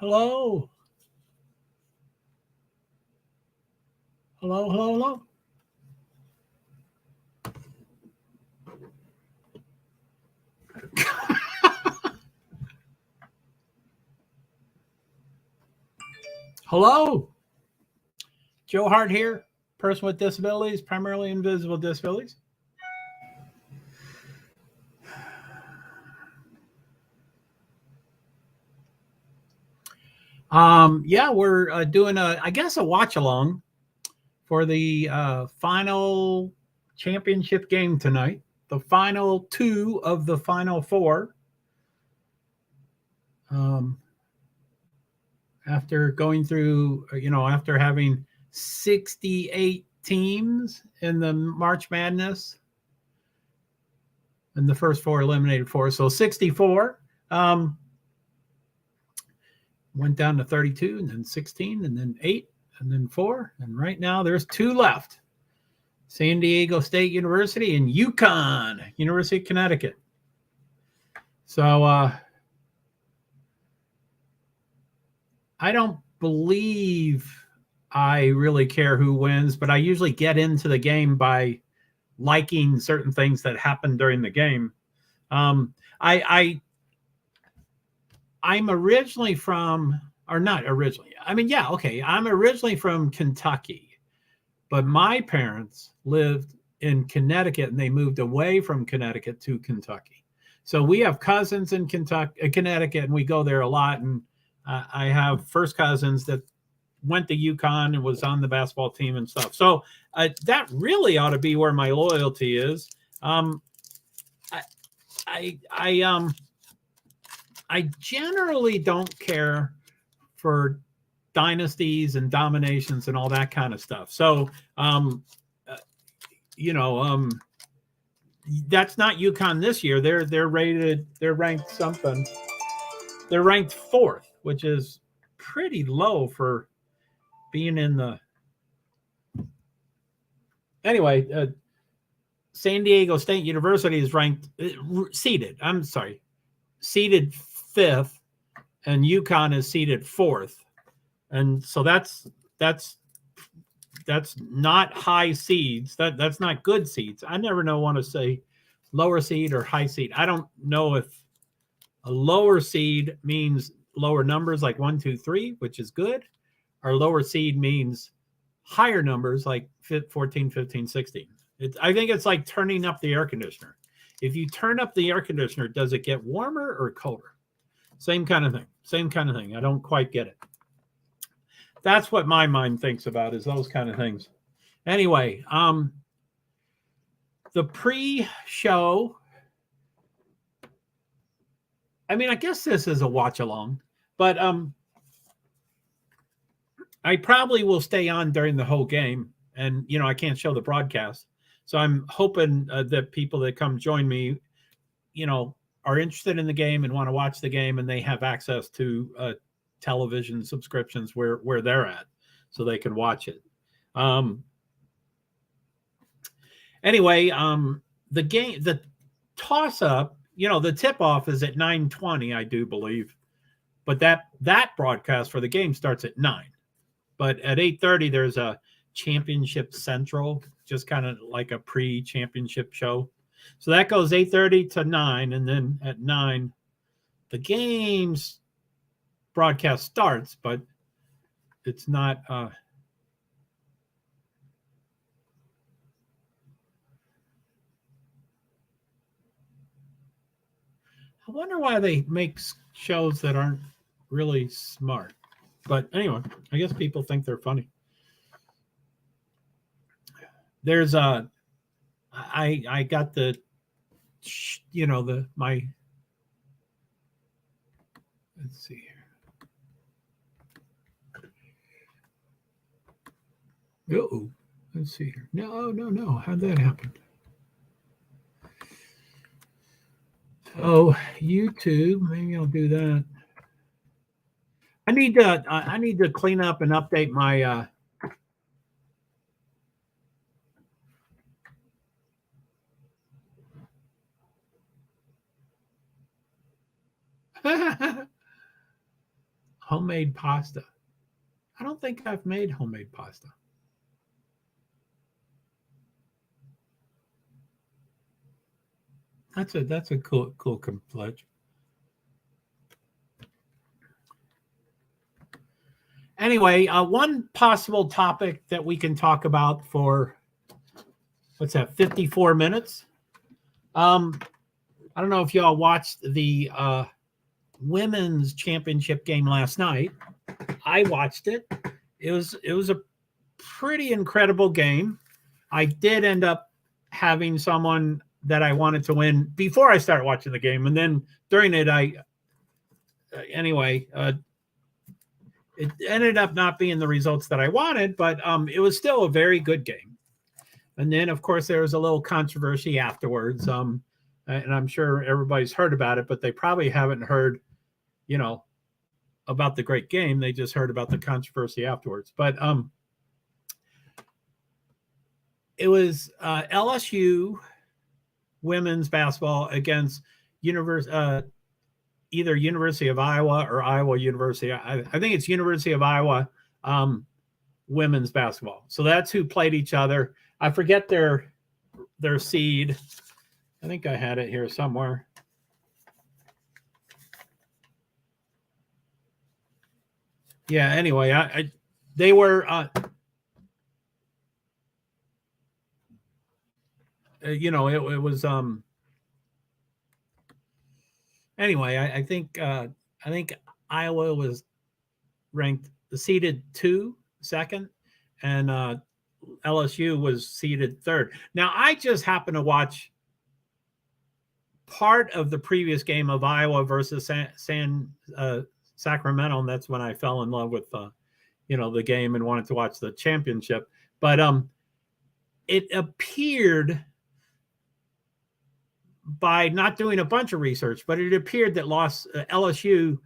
Hello. Hello, hello, hello. Hello. JoeHart here, person with disabilities, primarily invisible disabilities. Yeah, we're doing I guess a watch along for the final championship game tonight, the final two of the final four. After going through, after having 68 teams in the March Madness, and the first four eliminated four, so 64. Went down to 32, and then 16, and then 8, and then 4, and right now there's 2 left. San Diego State University and UConn, University of Connecticut. So I don't believe I really care who wins, but I usually get into the game by liking certain things that happen during the game. I'm originally from, or not originally. I mean, yeah, okay. I'm originally from Kentucky, but my parents lived in Connecticut and they moved away from Connecticut to Kentucky. So we have cousins in Connecticut, and we go there a lot. And I have first cousins that went to UConn and was on the basketball team and stuff. So that really ought to be where my loyalty is. I generally don't care for dynasties and dominations and all that kind of stuff. So, that's not UConn this year. They're ranked something. They're ranked 4th, which is pretty low for being in the. Anyway, San Diego State University is seated 5th, and UConn is seated 4th, and so that's not high seeds. That's not good seeds. I never want to say lower seed or high seed. I don't know if a lower seed means lower numbers like 1, 2, 3, which is good, or lower seed means higher numbers like 14, 15, 16. I think it's like turning up the air conditioner. If you turn up the air conditioner, does it get warmer or colder? Same kind of thing. I don't quite get it. That's what my mind thinks about, is those kind of things. Anyway, the pre-show, I mean, I guess this is a watch along, but I probably will stay on during the whole game, and I can't show the broadcast. So I'm hoping that people that come join me, are interested in the game and want to watch the game, and they have access to television subscriptions where they're at, so they can watch it. Anyway, the toss-up, the tip-off is at 9:20, I do believe, but that broadcast for the game starts at 9. But at 8:30, there's a Championship Central, just kind of like a pre-championship show. So that goes 8:30 to 9, and then at 9, the game's broadcast starts, but it's not. I wonder why they make shows that aren't really smart. But anyway, I guess people think they're funny. There's I got the, my, let's see here. Uh-oh, let's see here. No. How'd that happen? Oh, YouTube. Maybe I'll do that. I need to clean up and update my Homemade pasta. I don't think I've made homemade pasta. That's a cool pledge. Anyway, one possible topic that we can talk about for what's that, 54 minutes. I don't know if y'all watched the women's championship game last night. I watched it. It was a pretty incredible game. I did end up having someone that I wanted to win before I started watching the game, and then during it, it ended up not being the results that I wanted, but it was still a very good game. And then, of course, there was a little controversy afterwards, and I'm sure everybody's heard about it, but they probably haven't heard, about the great game. They just heard about the controversy afterwards. But it was LSU women's basketball against either University of Iowa or Iowa University. I think it's University of Iowa women's basketball. So that's who played each other. I forget their seed. I think I had it here somewhere. Yeah, anyway, they were it was anyway, I think Iowa was ranked seeded second, and LSU was seeded third. Now, I just happened to watch part of the previous game of Iowa versus Sacramento, and that's when I fell in love with the game and wanted to watch the championship. But it appeared, by not doing a bunch of research, but it appeared that LSU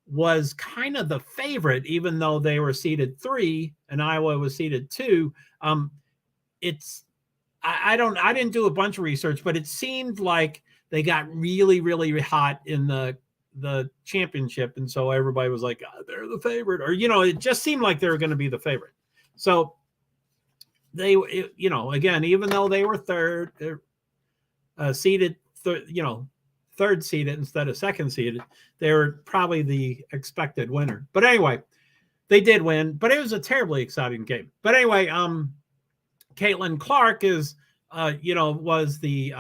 was kind of the favorite, even though they were seeded 3 and Iowa was seeded 2. I didn't do a bunch of research, but it seemed like they got really, really hot in the championship, and so everybody was like, oh, they're the favorite, or it just seemed like they were going to be the favorite. So they, again, even though they were third seeded, third seeded instead of second seeded, they were probably the expected winner. But anyway, they did win, but it was a terribly exciting game. But anyway, Caitlin Clark was the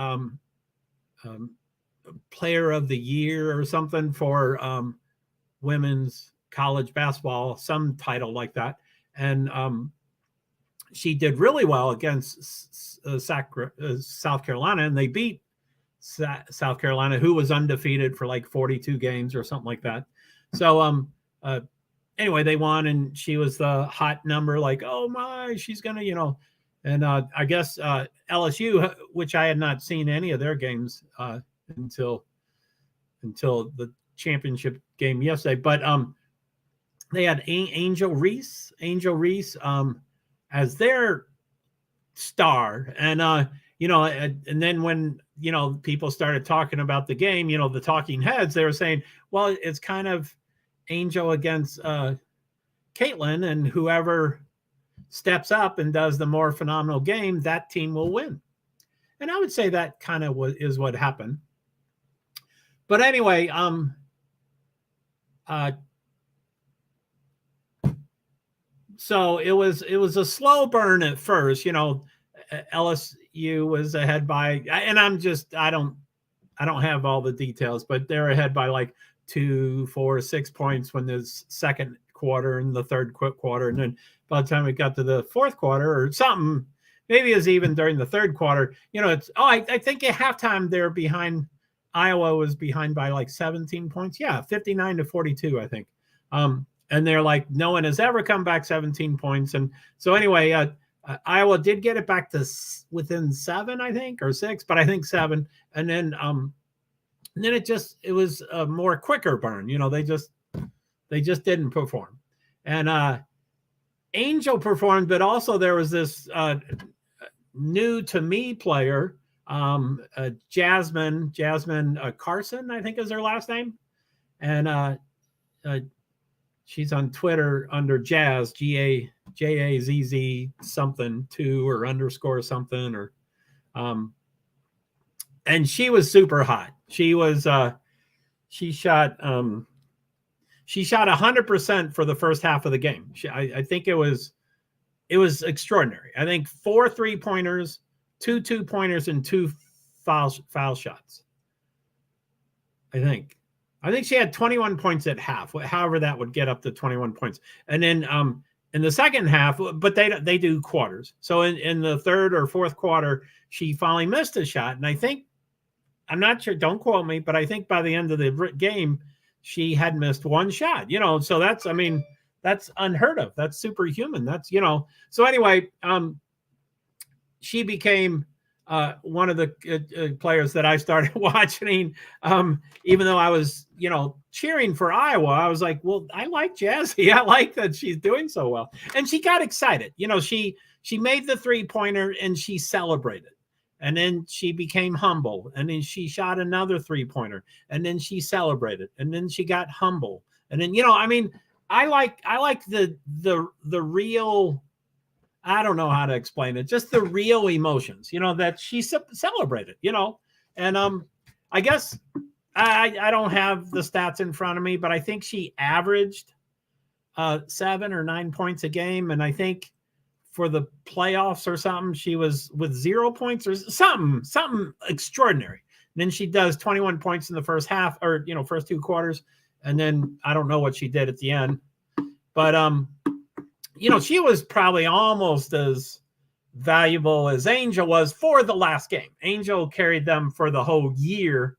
player of the year or something for women's college basketball, some title like that. And she did really well against South Carolina, and they beat South Carolina, who was undefeated for like 42 games or something like that. So anyway, they won, and she was the hot number, like, oh my, she's gonna, and I guess LSU, which I had not seen any of their games until the championship game yesterday, but they had Angel Reese as their star, and and then when people started talking about the game, the talking heads, they were saying, well, it's kind of Angel against Caitlin, and whoever steps up and does the more phenomenal game, that team will win. And I would say that kind of is what happened. But anyway, so it was a slow burn at first. LSU was ahead by, and I don't have all the details, but they're ahead by like 2, 4, 6 points when there's second quarter and the third quarter, and then by the time it got to the fourth quarter or something, maybe it was even during the third quarter, I think at halftime they're behind. Iowa was behind by like 17 points. Yeah, 59-42, I think. And they're like, no one has ever come back 17 points. And so anyway, Iowa did get it back to within 7, I think, or 6, but I think 7. And then it was a more quicker burn. They just didn't perform. And Angel performed, but also there was this new to me player, Jasmine Carson, I think is her last name. And she's on Twitter under Jazz, Jazz something 2 or underscore something, or and she was super hot. She was she shot 100% for the first half of the game. I think it was extraordinary. I think 4 3-pointers, 2 2-pointers, and 2 foul shots. I think she had 21 points at half, however that would get up to 21 points. And then in the second half, but they do quarters. So in the third or fourth quarter, she finally missed a shot. And I think, I'm not sure, don't quote me, but I think by the end of the game, she had missed 1 shot, so that's, I mean, that's unheard of. That's superhuman. That's, so anyway, she became one of the players that I started watching, even though I was, cheering for Iowa. I was like, well, I like Jazzy. I like that she's doing so well. And she got excited. She made the 3-pointer and she celebrated. And then she became humble. And then she shot another 3-pointer. And then she celebrated. And then she got humble. And then, I mean, I like the real, I don't know how to explain it, just the real emotions, that she celebrated, and I guess I don't have the stats in front of me, but I think she averaged 7 or 9 points a game. And I think for the playoffs or something, she was with 0 points or something extraordinary. And then she does 21 points in the first half, or, first 2 quarters. And then I don't know what she did at the end, but, she was probably almost as valuable as Angel was for the last game. Angel carried them for the whole year.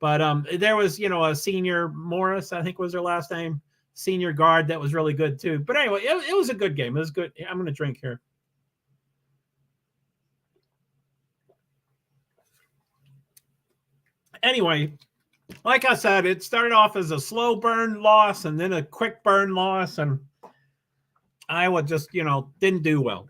But there was, a senior, Morris, I think was her last name, senior guard that was really good too. But anyway, it was a good game. It was good. I'm going to drink here. Anyway, like I said, it started off as a slow burn loss and then a quick burn loss. And Iowa just, didn't do well.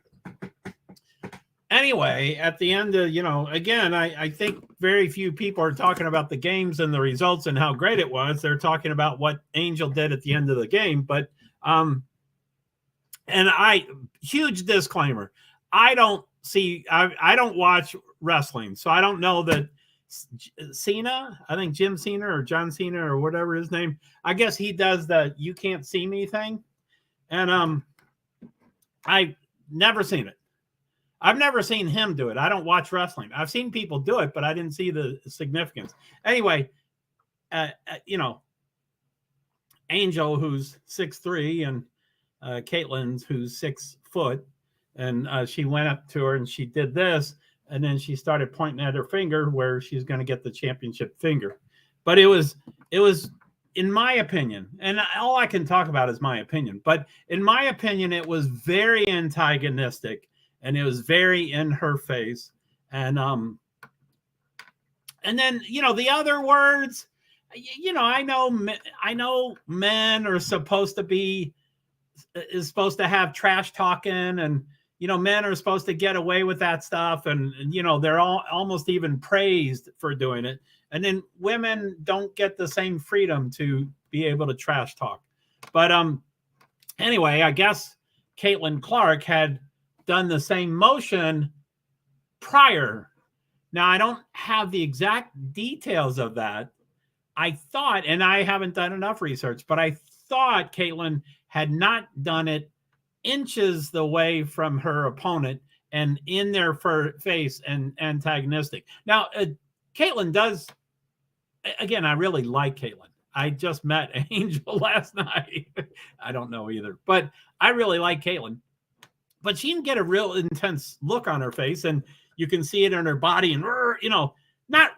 Anyway, at the end of, again, I think very few people are talking about the games and the results and how great it was. They're talking about what Angel did at the end of the game. But, huge disclaimer, I don't watch wrestling. So I don't know that Cena, I think Jim Cena or John Cena or whatever his name, I guess he does the "you can't see me" thing. And, I've never seen it. I've never seen him do it. I don't watch wrestling. I've seen people do it, but I didn't see the significance. Anyway, Angel, who's 6'3", and Caitlin's, who's 6 foot, and she went up to her and she did this, and then she started pointing at her finger where she's going to get the championship finger. But it was, in my opinion, and all I can talk about is my opinion, but in my opinion, it was very antagonistic and it was very in her face. And then, the other words, I know men are supposed to have trash talking, and, men are supposed to get away with that stuff. And they're all almost even praised for doing it. And then women don't get the same freedom to be able to trash talk. But anyway, I guess Caitlin Clark had done the same motion prior. Now, I don't have the exact details of that. I thought, and I haven't done enough research, but I thought Caitlin had not done it inches the way from her opponent and in their face and antagonistic. Now, Caitlin does, again, I really like Caitlin. I just met Angel last night. I don't know either, but I really like Caitlin. But she can get a real intense look on her face, and you can see it in her body, and, not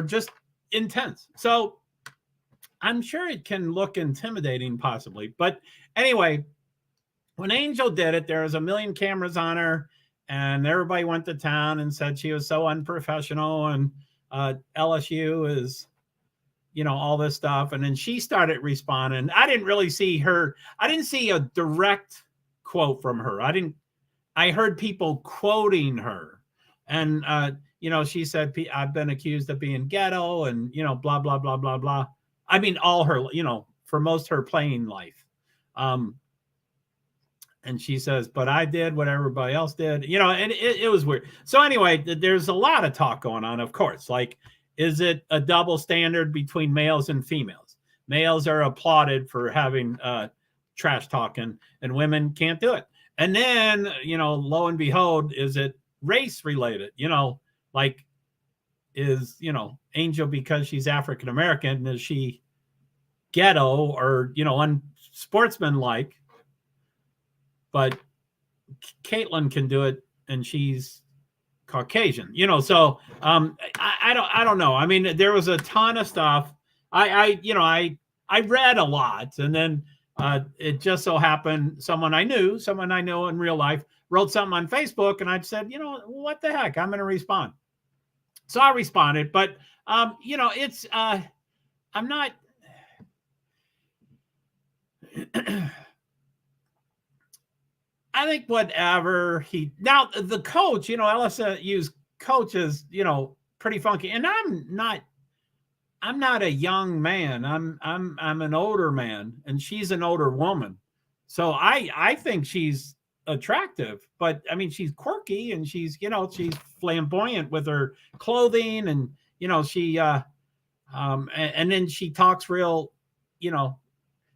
just intense. So I'm sure it can look intimidating, possibly. But anyway, when Angel did it, there was a million cameras on her, and everybody went to town and said she was so unprofessional, and LSU is, all this stuff. And then she started responding. I didn't really see her. I didn't see a direct quote from her. I heard people quoting her, and, she said, I've been accused of being ghetto and, blah, blah, blah, blah, blah. I mean, all her, for most of her playing life. And she says, but I did what everybody else did, and it was weird. So anyway, there's a lot of talk going on, of course. Like, is it a double standard between males and females? Males are applauded for having trash talking, and women can't do it. And then, lo and behold, is it race related? Like, is, Angel, because she's African American, is she ghetto or, unsportsmanlike? But Caitlin can do it, and she's Caucasian, so I don't know. I mean, there was a ton of stuff. I read a lot, and then it just so happened someone I know in real life wrote something on Facebook, and I said, what the heck, I'm going to respond. So I responded, but it's I'm not. I think whatever now the coach, LSU's coach is, pretty funky, and I'm not a young man. I'm an older man, and she's an older woman. So I think she's attractive, but I mean, she's quirky, and she's flamboyant with her clothing, and she and then she talks real,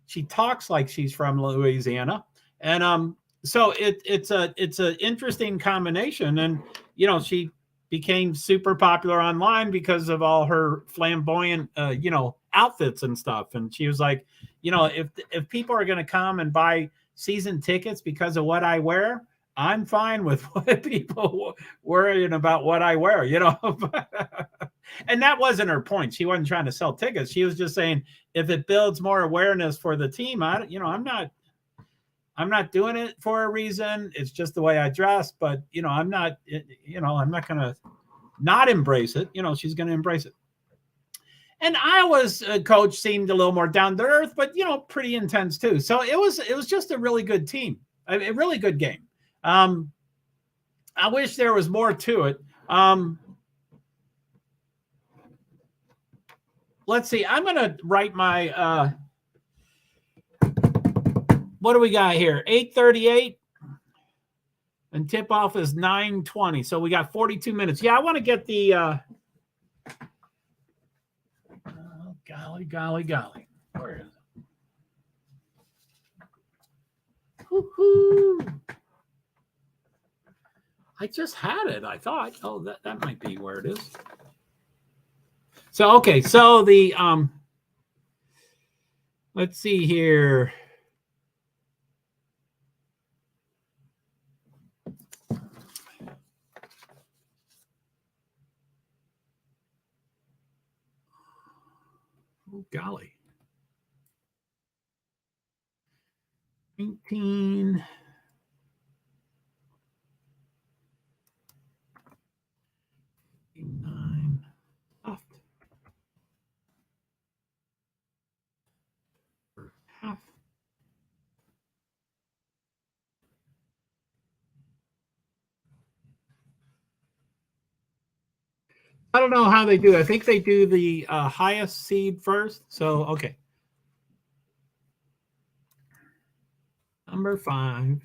she talks like she's from Louisiana, and so it's an interesting combination, and she became super popular online because of all her flamboyant outfits and stuff. And she was like, if people are going to come and buy season tickets because of what I wear, I'm fine with what people worrying about what I wear, And that wasn't her point. She wasn't trying to sell tickets. She was just saying, if it builds more awareness for the team, I'm not doing it for a reason. It's just the way I dress, but I'm not going to not embrace it. She's going to embrace it. And Iowa's coach seemed a little more down to earth, but pretty intense too. So it was just a really good team, a really good game. I wish there was more to it. Let's see. I'm going to write my. What do we got here? 8:38, and tip off is 9:20. So we got 42 minutes. Yeah, I want to get the. Golly. Where is it? Woo-hoo. I just had it. I thought. Oh, that might be where it is. So okay. So the let's see here. Oh, golly. 19. Left. Half. I don't know how they do. I think they do the highest seed first. So, okay. Number 5.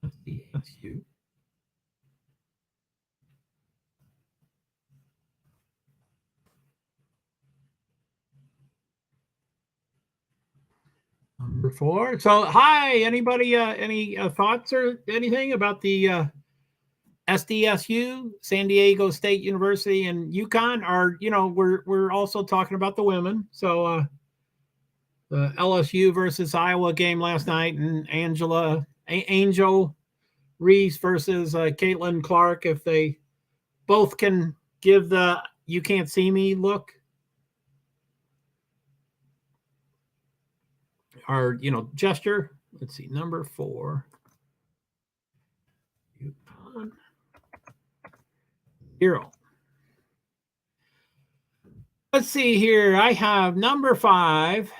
SDSU. Number 4. So, hi, anybody? Any thoughts or anything about the SDSU, San Diego State University, and UConn? Or we're also talking about the women. So, the LSU versus Iowa game last night, and Angel Reese versus Caitlin Clark. If they both can give the "you can't see me" look, or gesture. Let's see, number 4. UConn. 0. Let's see here. I have number 5.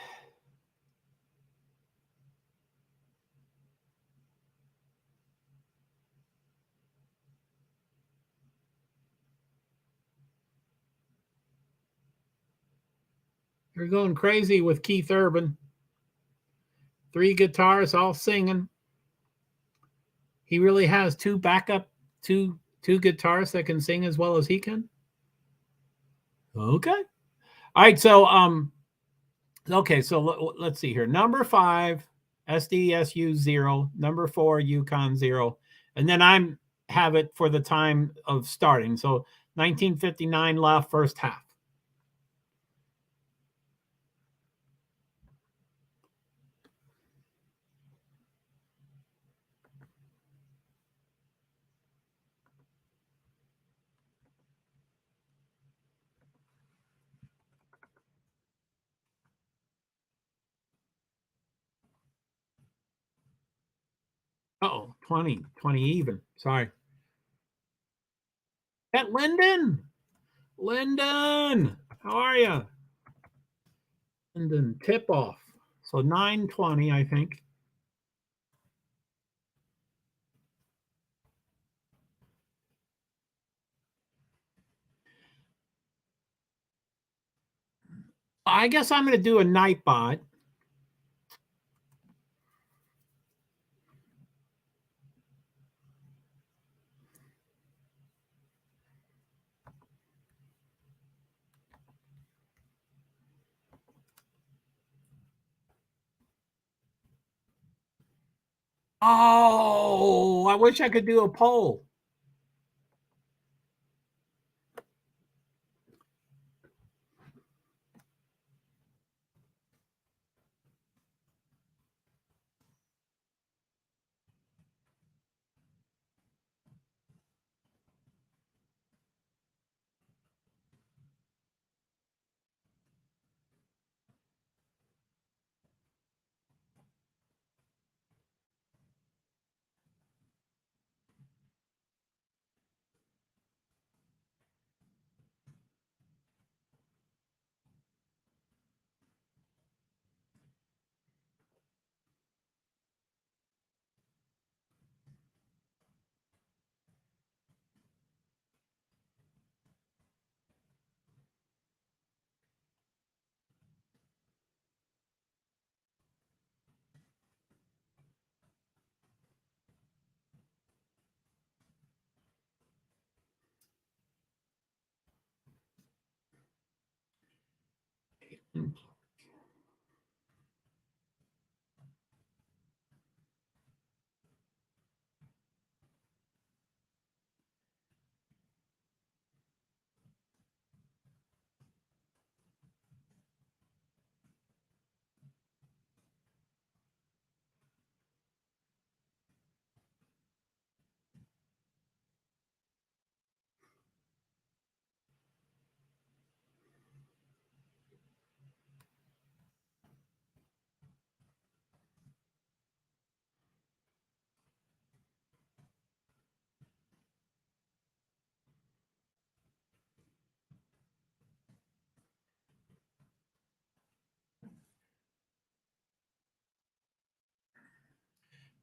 You're going crazy with Keith Urban. 3 guitars all singing. He really has 2 backup, two guitars that can sing as well as he can. Okay. All right. So okay. So let's see here. Number 5, SDSU 0. Number 4, UConn 0. And then I'm have it for the time of starting. So 1959 left, first half. Uh-oh, 20 even. Sorry. At Lyndon. Lyndon, how are you? Lyndon, tip off. So 9:20, I think. I guess I'm going to do a Nightbot. Oh, I wish I could do a poll.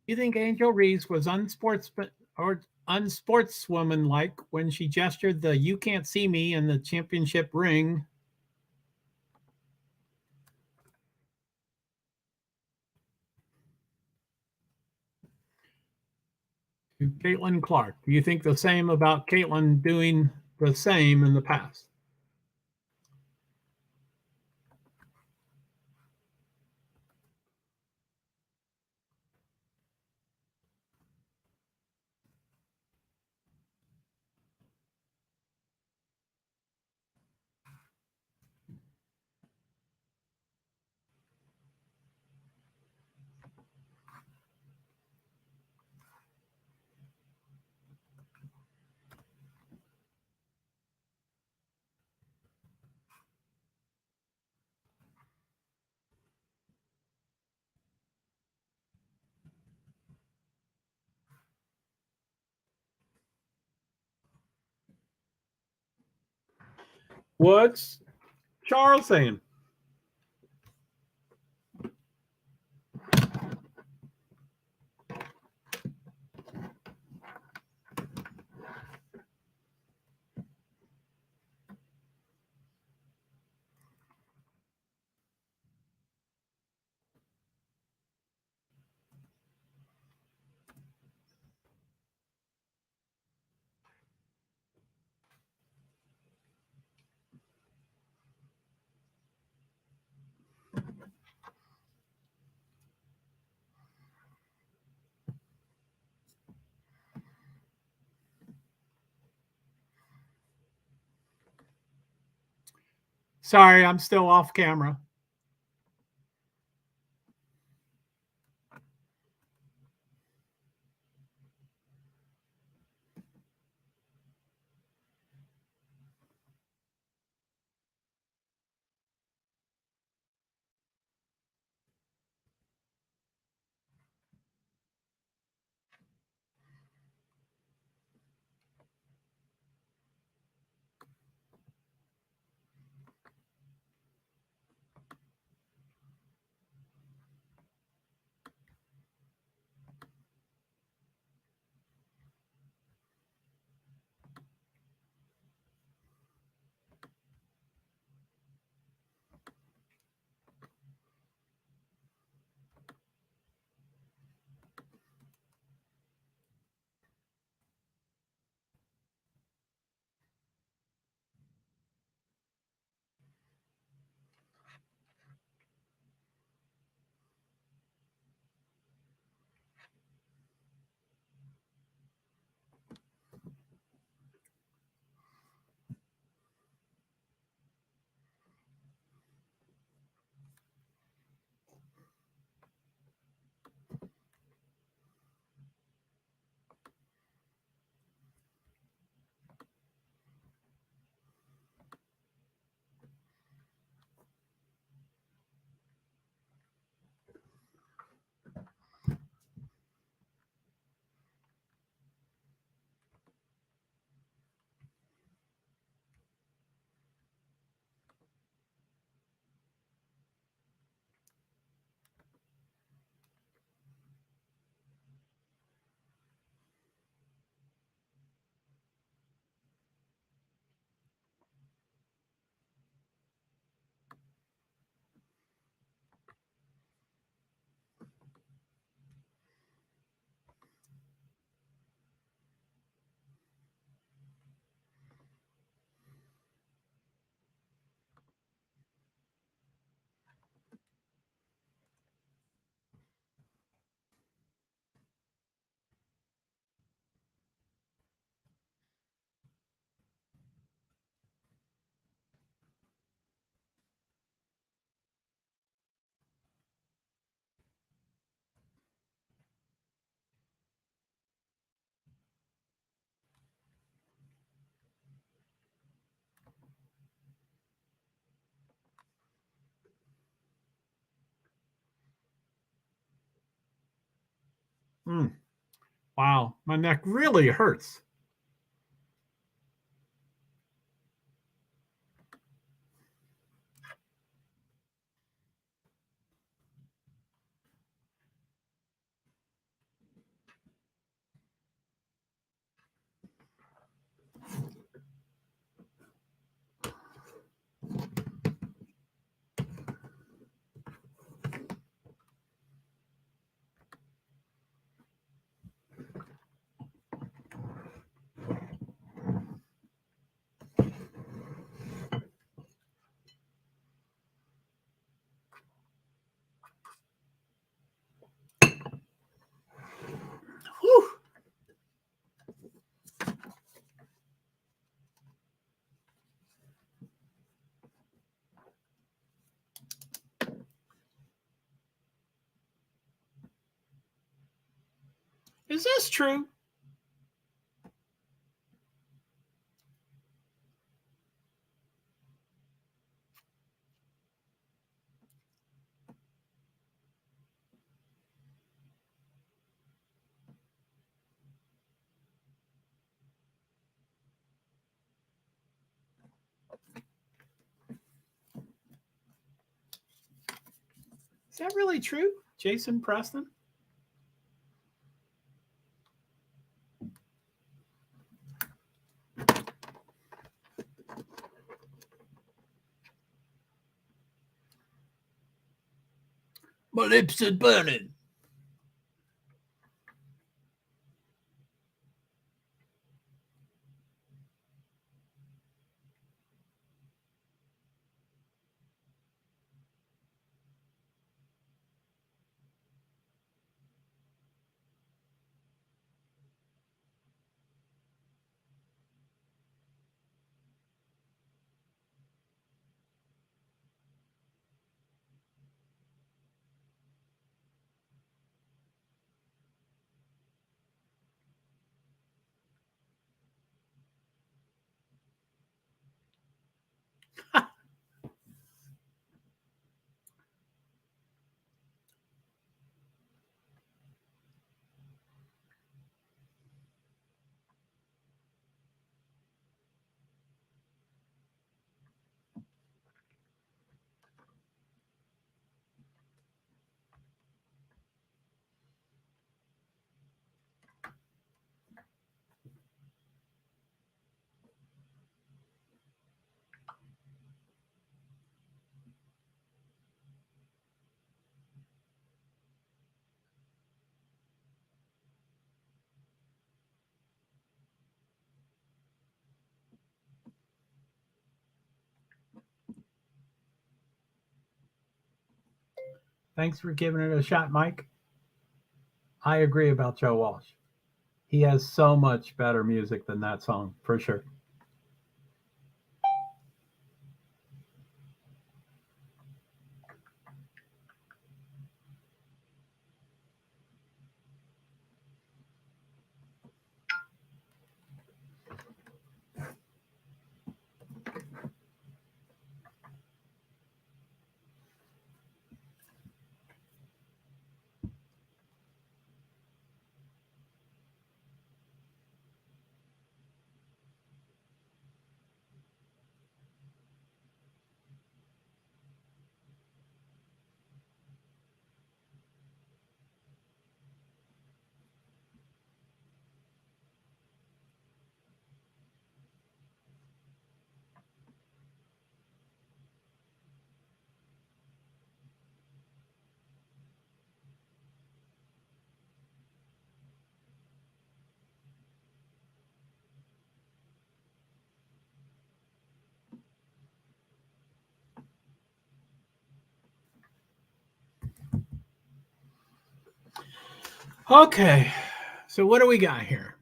You think Angel Reese was unsportswomanlike when she gestured the "You can't see me" in the championship ring? To Caitlin Clark. Do you think the same about Caitlin doing the same in the past? What's Charles saying? Sorry, I'm still off camera. Wow, my neck really hurts. Whew. Is this true? Is that really true, Jason Preston? My lips are burning. Thanks for giving it a shot, Mike. I agree about Joe Walsh. He has so much better music than that song, for sure. Okay, so what do we got here?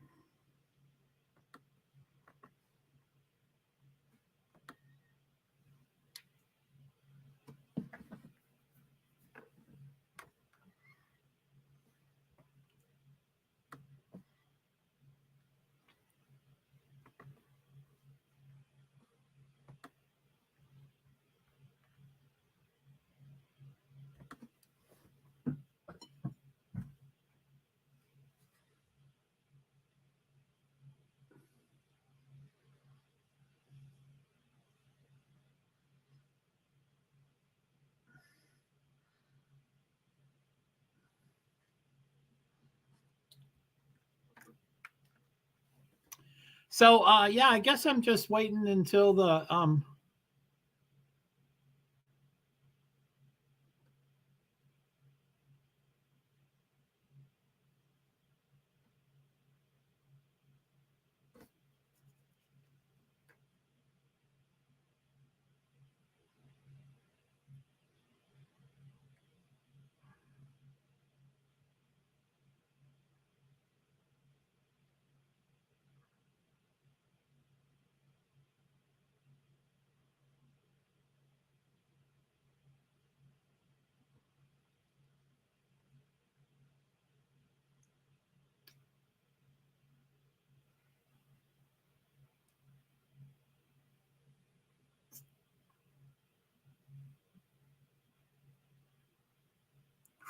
So yeah, I guess I'm just waiting until the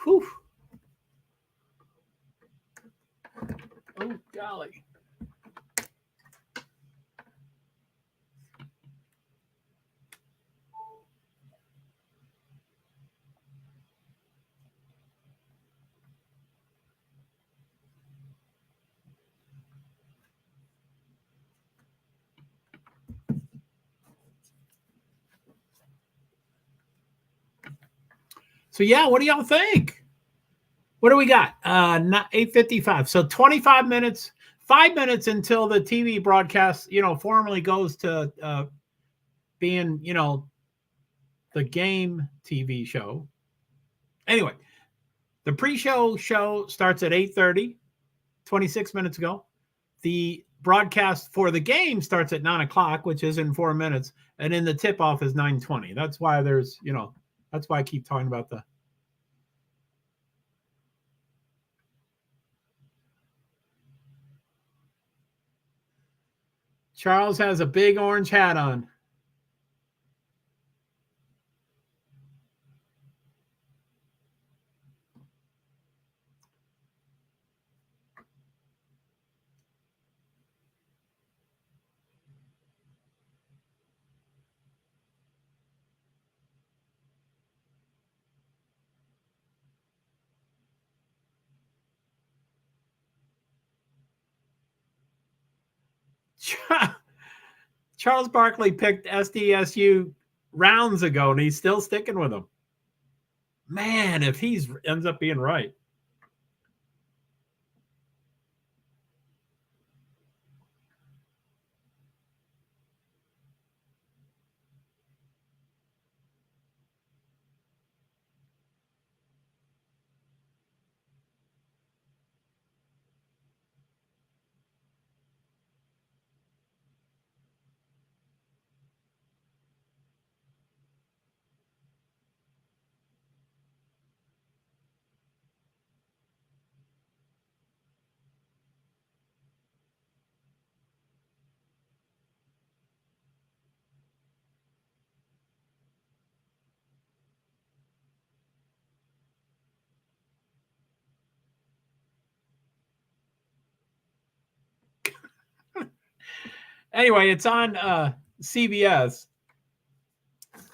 whew. Oh golly. So yeah, what do y'all think? What do we got? Not 8:55. So 25 minutes, 5 minutes until the TV broadcast, formally goes to being, the game TV show. Anyway, the pre-show show starts at 8:30, 26 minutes ago. The broadcast for the game starts at 9 o'clock, which is in 4 minutes, and then the tip-off is 9:20. That's why that's why I keep talking about the. Charles has a big orange hat on. Charles Barkley picked SDSU rounds ago, and he's still sticking with them. Man, if he ends up being right. Anyway, it's on CBS.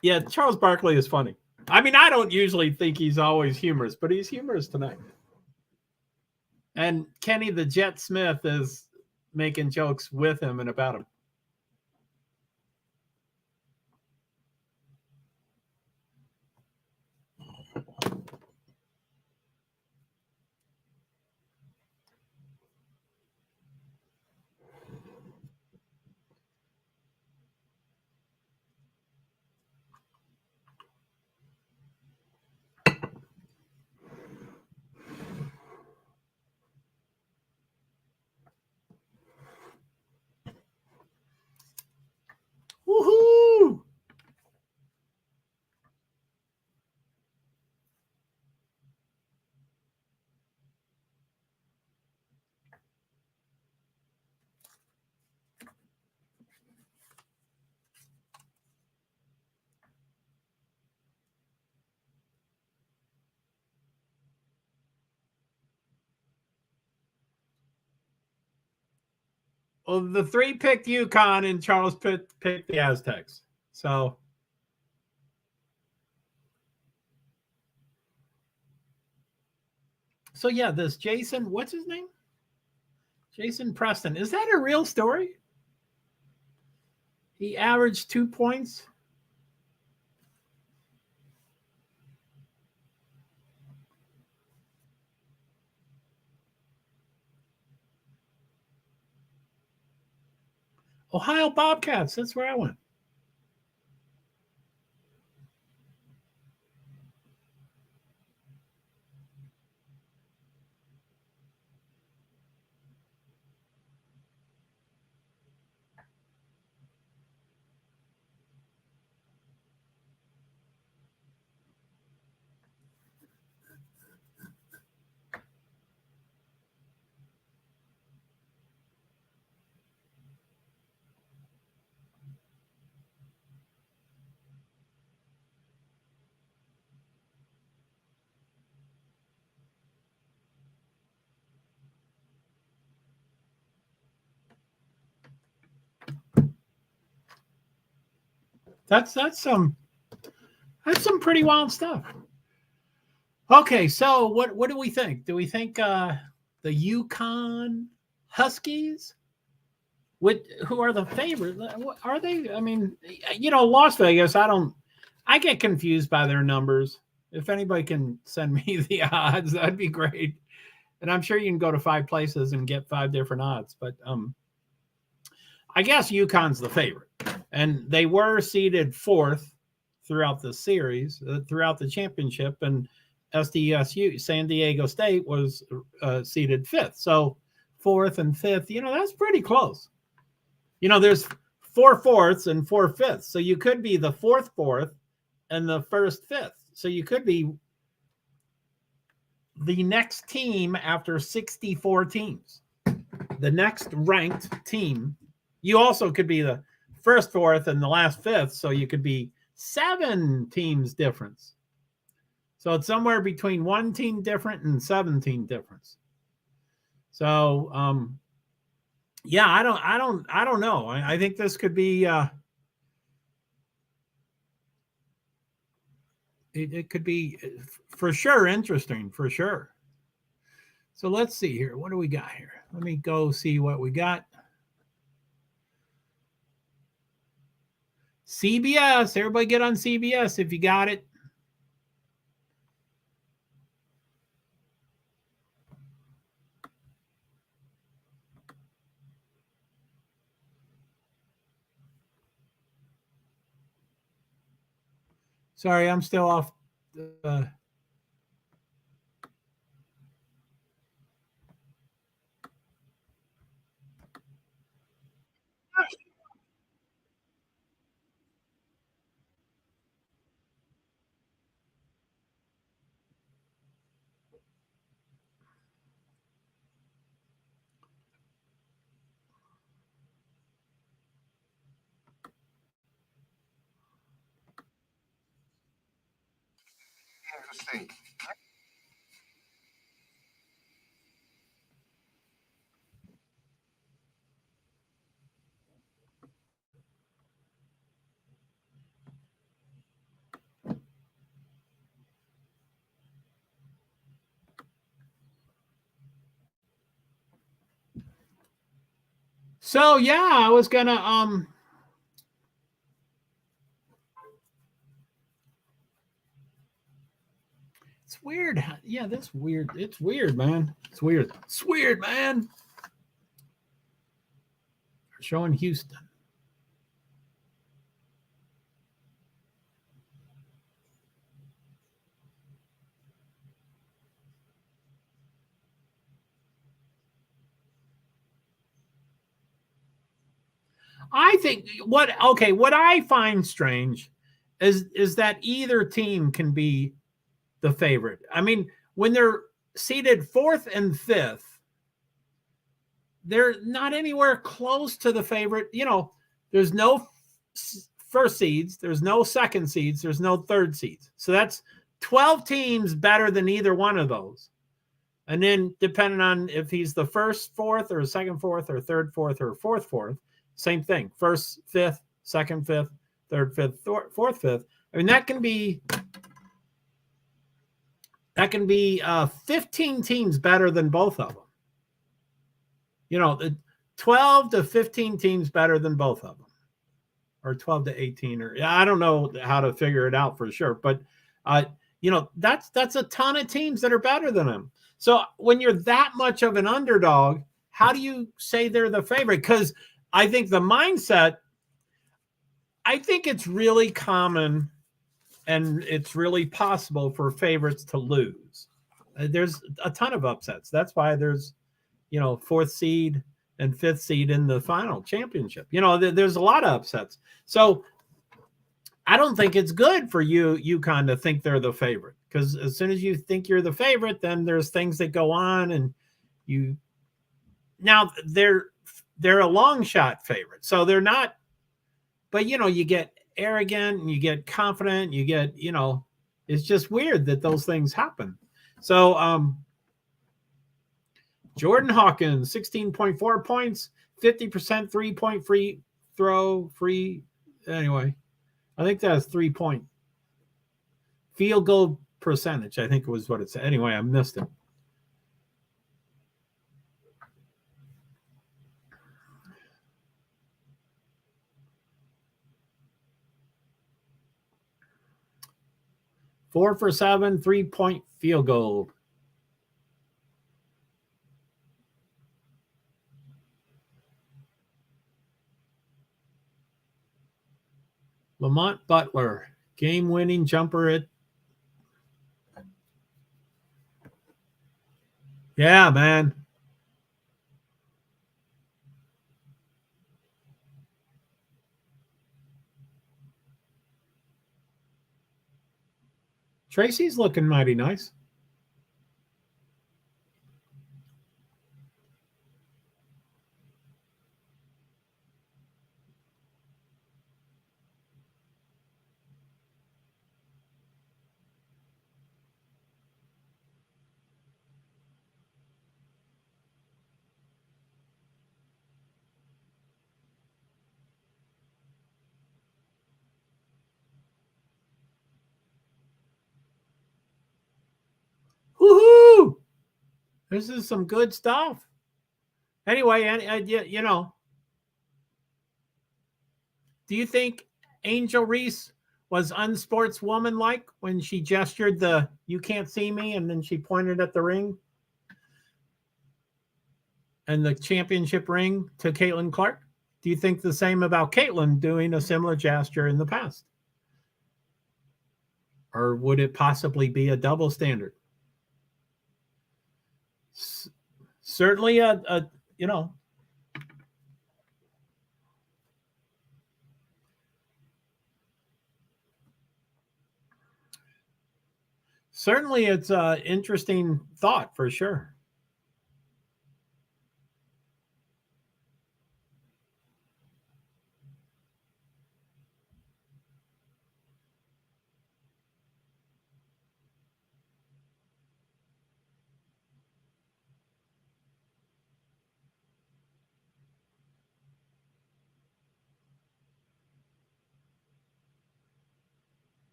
Yeah, Charles Barkley is funny. I mean, I don't usually think he's always humorous, but he's humorous tonight. And Kenny the Jet Smith is making jokes with him and about him. Woohoo! Well, the 3 picked UConn and Charles picked the Aztecs. So yeah, this Jason, what's his name? Jason Preston. Is that a real story? He averaged 2 points. Ohio Bobcats. That's where I went. That's some pretty wild stuff. Okay, so what do we think? Do we think the UConn Huskies? Who are the favorites? Are they? I mean, Las Vegas. I get confused by their numbers. If anybody can send me the odds, that'd be great. And I'm sure you can go to 5 places and get 5 different odds. But I guess UConn's the favorite, and they were seeded 4th throughout the series, throughout the championship, and SDSU, San Diego State, was seeded 5th. So 4th and 5th, that's pretty close. There's 4 4ths and 4 5ths. So you could be the 4th 4th and the 1st 5th. So you could be the next team after 64 teams. The next ranked team. You also could be the 1st 4th and the last 5th. So you could be 7 teams difference. So it's somewhere between 1 team different and 7 team difference. So yeah, I don't know. I think this could be it could be for sure interesting, for sure. So let's see here. What do we got here? Let me go see what we got. CBS. Everybody get on CBS if you got it. Sorry, I'm still off. Interesting. So yeah, I was gonna it's weird. Yeah, that's weird. It's weird, man. It's weird. It's weird, man. Showing Houston. I think what I find strange is that either team can be the favorite. I mean, when they're seated fourth and fifth, they're not anywhere close to the favorite. You know, there's no first seeds, there's no second seeds, there's no third seeds. So that's 12 teams better than either one of those. And then depending on if he's the first fourth or second fourth or third fourth or fourth fourth, same thing. First fifth, second fifth, third fifth, fourth fifth. I mean, that can be 15 teams better than both of them. You know, 12 to 15 teams better than both of them, or 12 to 18, or I don't know how to figure it out for sure, but you know, that's a ton of teams that are better than them. So when you're that much of an underdog, how do you say they're the favorite? Because I think the mindset, I think it's really common and it's really possible for favorites to lose. There's a ton of upsets. That's why there's, you know, fourth seed and fifth seed in the final championship. You know, there's a lot of upsets. So I don't think it's good for UConn to think they're the favorite, because as soon as you think you're the favorite, then there's things that go on, and now they're a long shot favorite. So they're not, but you know, you get arrogant and you get confident, you get, you know, it's just weird that those things happen. So Jordan Hawkins, 16.4 points, 50% 3-point free throw, anyway. I think that's 3-point field goal percentage, I think was what it said. Anyway, I missed it. Four for 7, 3-point field goal. Lamont Butler, game-winning jumper at. Yeah, man. Tracy's looking mighty nice. Woohoo! This is some good stuff. Anyway, you know, do you think Angel Reese was unsportswomanlike when she gestured the "you can't see me" and then she pointed at the ring and the championship ring to Caitlin Clark? Do you think the same about Caitlin doing a similar gesture in the past? Or would it possibly be a double standard? Certainly certainly it's an interesting thought for sure.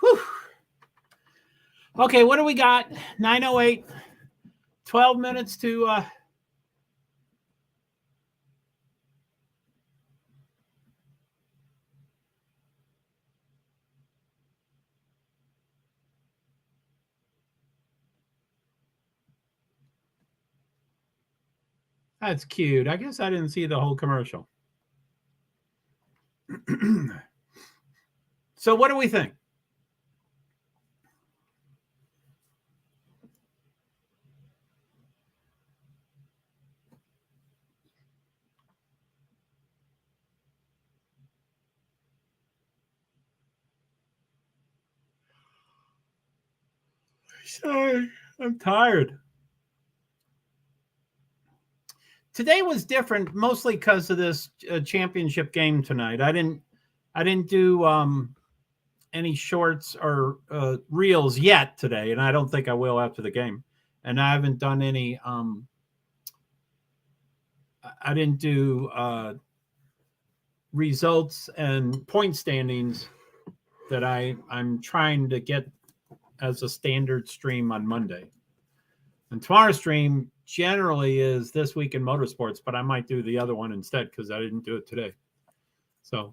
Whew. Okay, what do we got? 9:08, 12 minutes to that's cute. I guess I didn't see the whole commercial. So what do we think? Sorry, I'm tired. Today was different, mostly because of this championship game tonight. I didn't do any shorts or reels yet today, and I don't think I will after the game. And I haven't done any. I didn't do results and point standings that I'm trying to get as a standard stream on Monday. And tomorrow's stream generally is This Week in Motorsports, but I might do the other one instead because I didn't do it today. So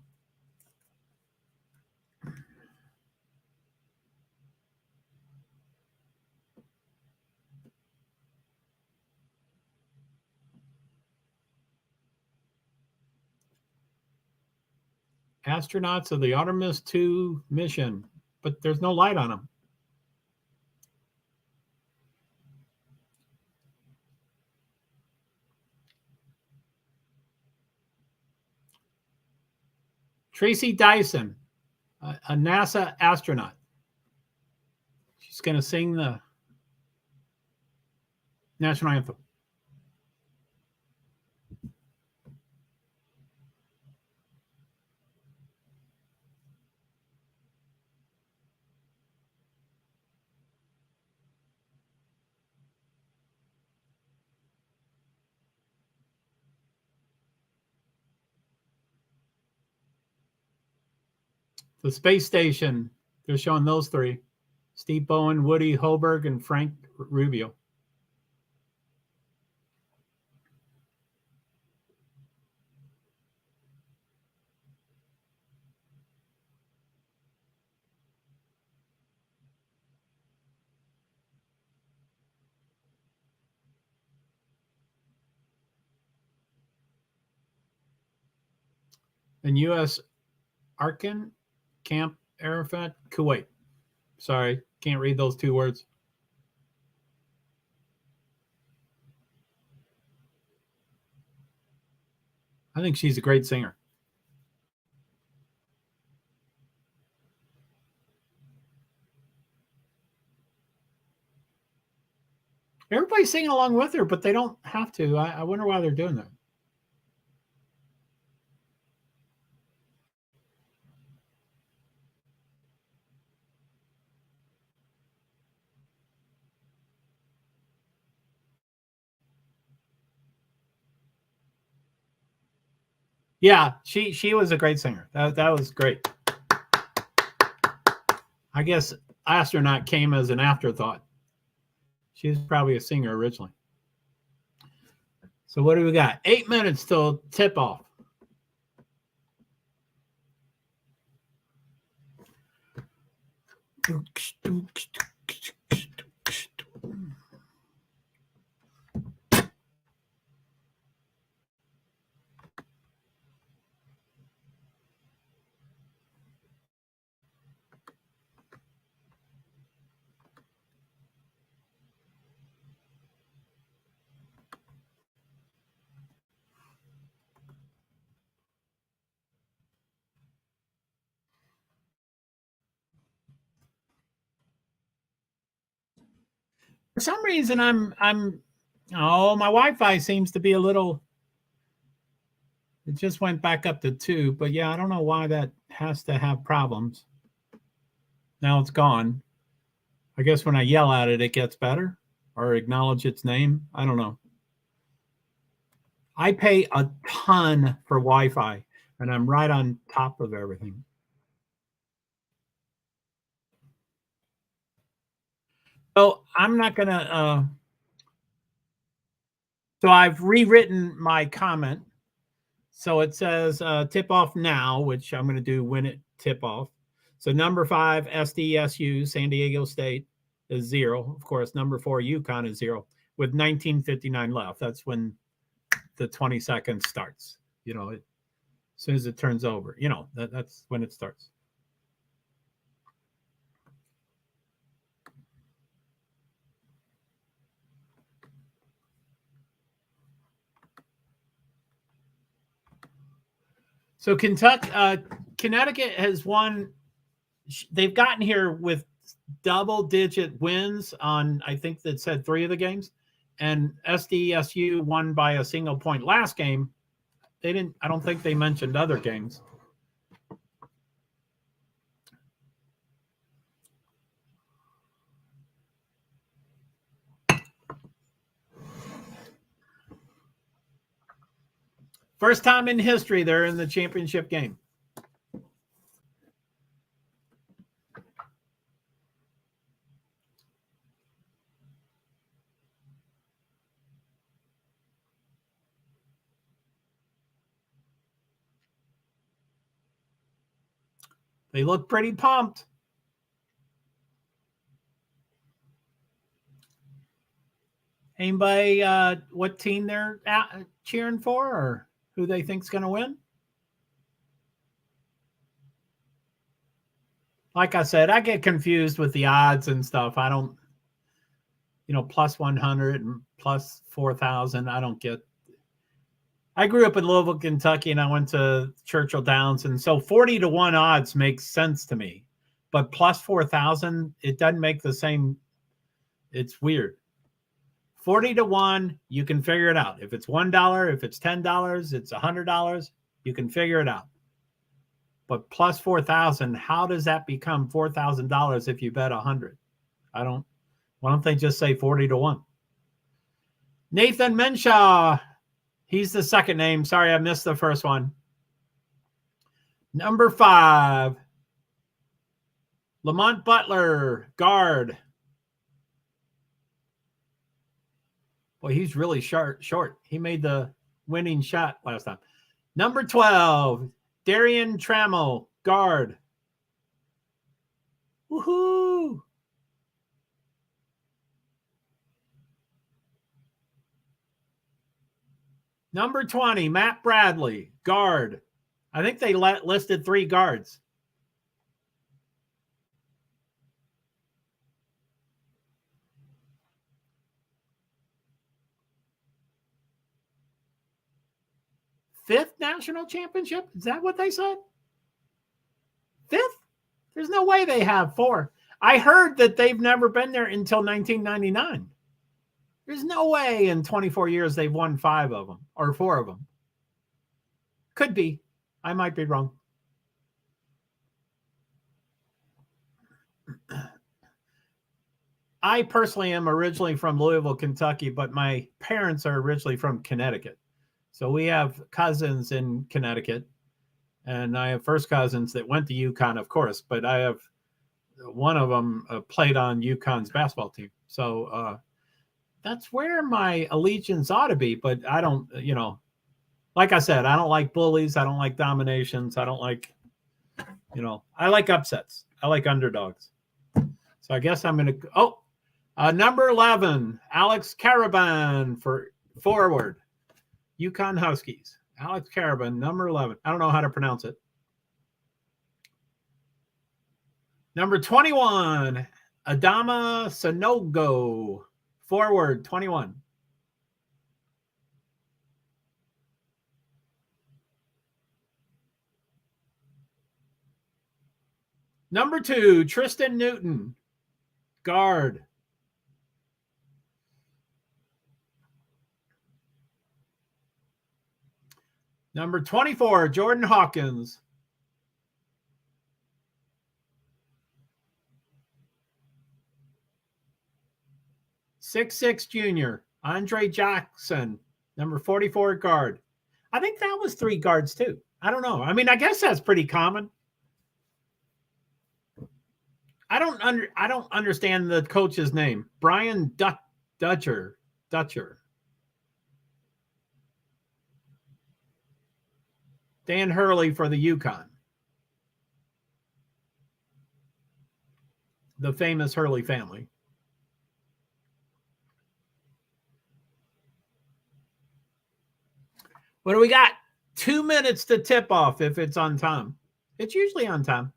astronauts of the Artemis 2 mission, but there's no light on them. Tracy Dyson, a NASA astronaut. She's going to sing the national anthem. The space station, they're showing those three: Steve Bowen, Woody Hoberg, and Frank Rubio. And U.S. Arkan Camp Arafat, Kuwait. Sorry, can't read those two words. I think she's a great singer. Everybody's singing along with her, but they don't have to. I wonder why they're doing that. Yeah, she was a great singer. That was great. I guess astronaut came as an afterthought. She was probably a singer originally. So what do we got? 8 minutes till tip off. For some reason, my Wi-Fi seems to be a little. It just went back up to 2, but yeah, I don't know why that has to have problems. Now it's gone. I guess when I yell at it, it gets better or acknowledge its name. I don't know. I pay a ton for Wi-Fi, and I'm right on top of everything. So I'm not gonna. So I've rewritten my comment. So it says tip off now, which I'm going to do when it tip off. So number 5, SDSU, San Diego State, is 0. Of course, number 4, UConn is 0 with 19:59 left. That's when the 20 seconds starts. As soon as it turns over, that's when it starts. So Connecticut has won. They've gotten here with double-digit wins on, I think that said 3 of the games, and SDSU won by a single point last game. They didn't. I don't think they mentioned other games. First time in history they're in the championship game. They look pretty pumped. Anybody, what team they're cheering for or who they think's going to win? Like I said, I get confused with the odds and stuff. I don't, plus 100 and plus 4,000. I don't get. I grew up in Louisville, Kentucky, and I went to Churchill Downs, and so 40-1 odds makes sense to me. But plus 4,000, it doesn't make the same. It's weird. 40-1, you can figure it out. If it's $1, if it's $10, it's $100, you can figure it out. But plus 4,000, how does that become $4,000 if you bet 100? Why don't they just say 40-1? Nathan Menshaw, he's the second name. Sorry, I missed the first one. Number 5, Lamont Butler, guard. Boy, he's really short. He made the winning shot last time. Number 12, Darian Trammell, guard. Woohoo! Number 20, Matt Bradley, guard. I think they listed 3 guards. Fifth national championship? Is that what they said? 5th? There's no way they have 4. I heard that they've never been there until 1999. There's no way in 24 years they've won 5 of them or 4 of them. Could be. I might be wrong. I personally am originally from Louisville, Kentucky, but my parents are originally from Connecticut. So we have cousins in Connecticut, and I have first cousins that went to UConn, of course, but I have one of them played on UConn's basketball team. So that's where my allegiance ought to be, but I don't, like I said, I don't like bullies. I don't like dominations. I don't like, I like upsets. I like underdogs. So I guess I'm going to, number 11, Alex Caravan for forward. UConn Huskies. Alex Caravan, number 11. I don't know how to pronounce it. Number 21, Adama Sanogo. Forward, 21. Number 2, Tristan Newton. Guard. Number 24, Jordan Hawkins. 6'6" junior, Andre Jackson, number 44 guard. I think that was 3 guards too. I don't know. I mean, I guess that's pretty common. I don't understand the coach's name. Brian Dutcher. Dan Hurley for the UConn. The famous Hurley family. What do we got? 2 minutes to tip off if it's on time. It's usually on time.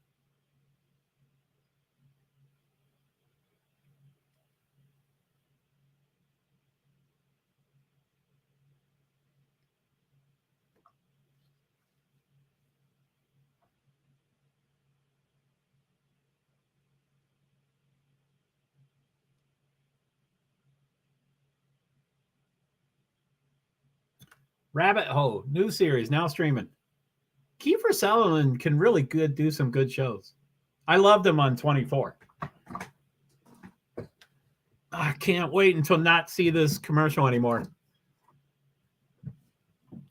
Rabbit Hole, new series, now streaming. Kiefer Sutherland can really do some good shows. I loved him on 24. I can't wait until not see this commercial anymore.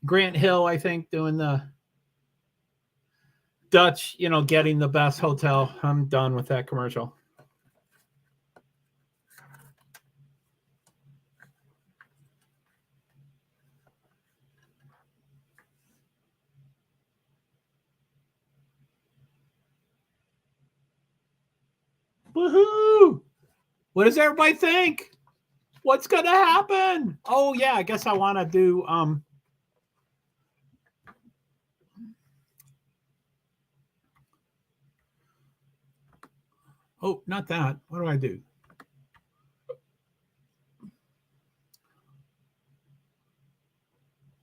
Grant Hill, I think, doing the Dutch, getting the best hotel. I'm done with that commercial. Woohoo! What does everybody think? What's going to happen? Oh, yeah, I guess I want to do oh, not that. What do I do?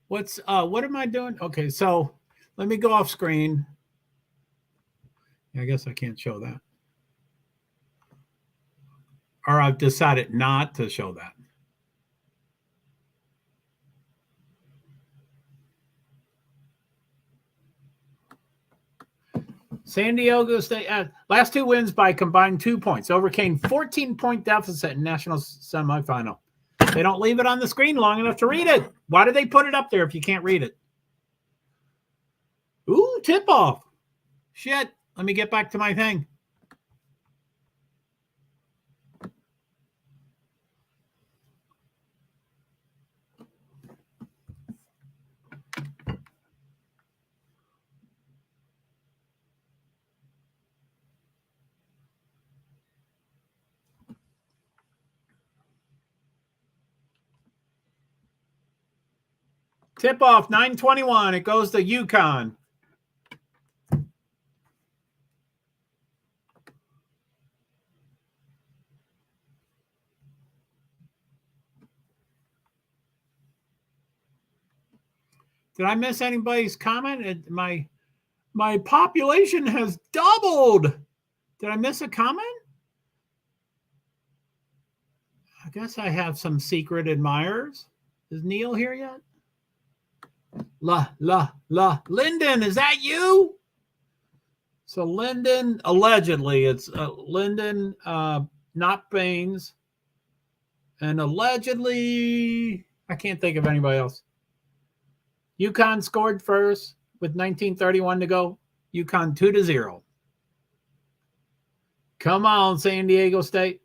What am I doing? Okay, so let me go off screen. I guess I can't show that. Or I've decided not to show that. San Diego State, last 2 wins by combined 2 points, overcame 14-point deficit in national semifinal. They don't leave it on the screen long enough to read it. Why do they put it up there if you can't read it? Ooh, tip-off. Shit, let me get back to my thing. Tip-off, 9:21. It goes to UConn. Did I miss anybody's comment? My population has doubled. Did I miss a comment? I guess I have some secret admirers. Is Neil here yet? Lyndon, is that you? So Lyndon, allegedly, it's Lyndon, not Baines. And allegedly, I can't think of anybody else. UConn scored first with 19:31 to go. UConn 2-0. Come on, San Diego State.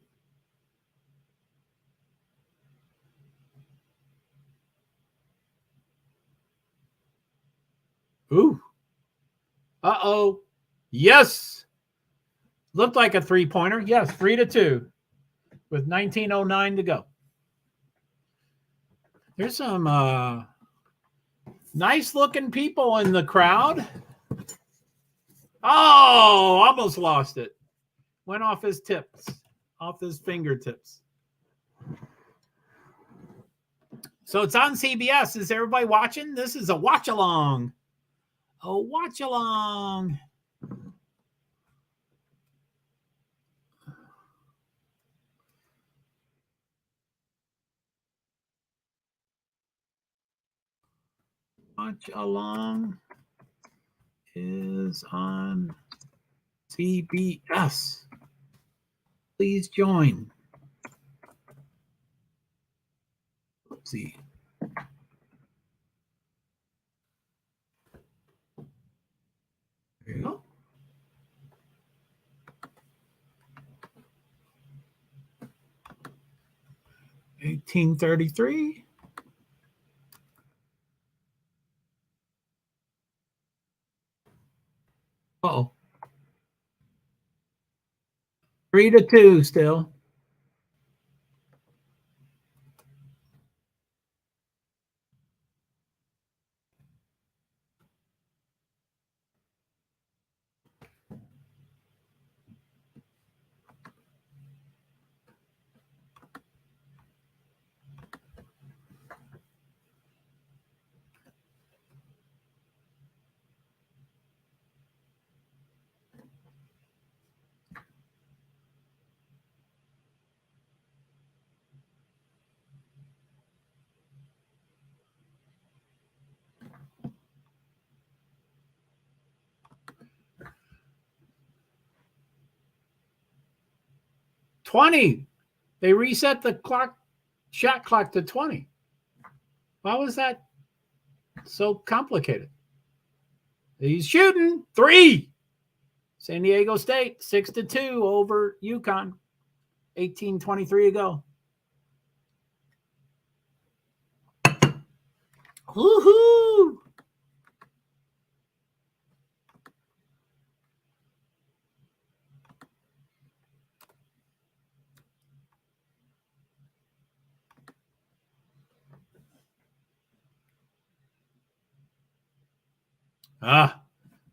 Ooh. Uh-oh. Yes. Looked like a three-pointer. Yes, 3-2 with 19:09 to go. There's some nice-looking people in the crowd. Oh, almost lost it. Went off his tips, off his fingertips. So it's on CBS. Is everybody watching? This is a watch-along. A watch-along. Watch-along is on CBS. Please join. Let's see. There you go. $18.33. Uh-oh. 3-2 still. $20. They reset the clock, shot clock to 20. Why was that so complicated? He's shooting 3. San Diego State 6-2 over UConn. 18:23 to go. Woohoo!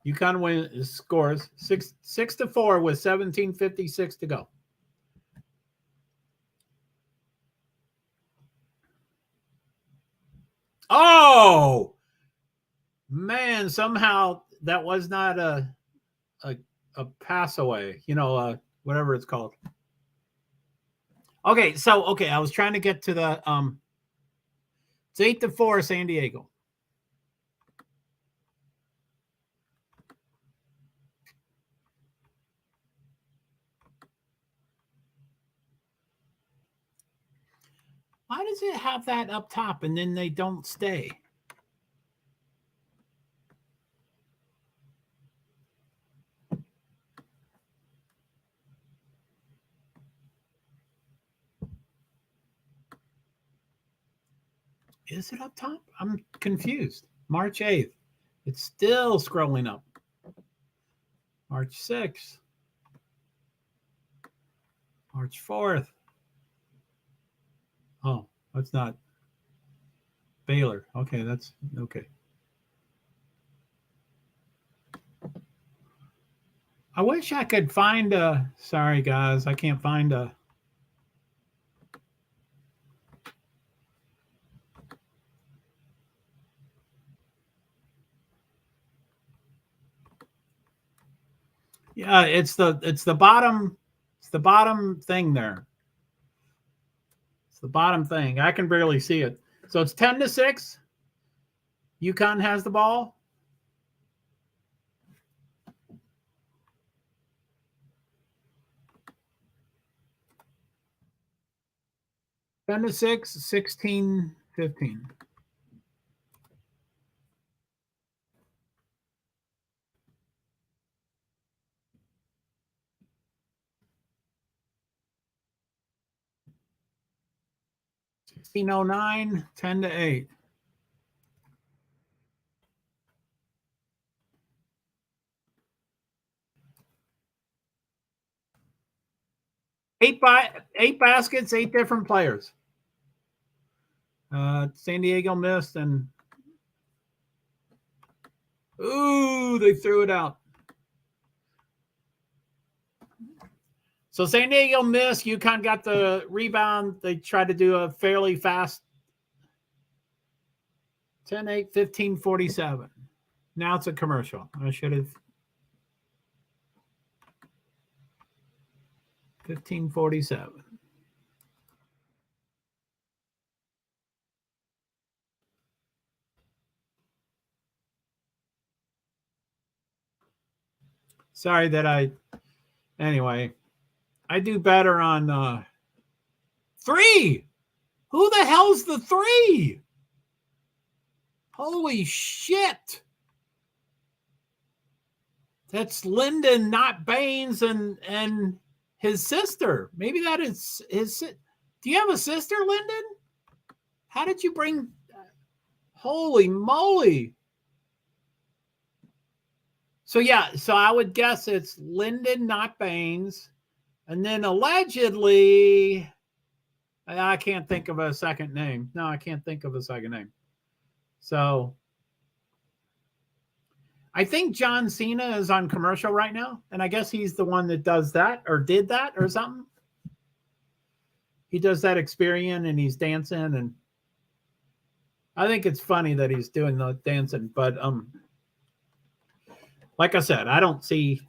UConn wins, scores 6-4 with 17:56 to go. Oh man! Somehow that was not a pass away. You know, whatever it's called. Okay, so I was trying to get to the It's 8-4 San Diego. Why does it have that up top and then they don't stay? Is it up top? I'm confused. March 8th. It's still scrolling up. March 6th. March 4th. Oh, that's not Baylor. Okay, that's okay. I wish I could find a, sorry guys, I can't find a, yeah, it's the bottom thing there. It's the bottom thing. I can barely see it. So it's 10-6. UConn has the ball. Ten to 6, 16-15. 1609, 10-8. Eight baskets, 8 different players. San Diego missed, and ooh, they threw it out. So San Diego missed. UConn got the rebound. They tried to do a fairly fast 10-8, 15-47. Now it's a commercial. I should have 15-47. Sorry that anyway, I do better on 3. Who the hell's the 3? Holy shit. That's Lyndon, not Baines, and his sister. Maybe that is his. Do you have a sister, Lyndon? How did you bring? Holy moly. So, yeah, so I would guess it's Lyndon, not Baines. And then allegedly, I can't think of a second name. No, I can't think of a second name. So I think John Cena is on commercial right now. And I guess he's the one that does that or did that or something. He does that Experian and he's dancing. And I think it's funny that he's doing the dancing. But like I said, I don't see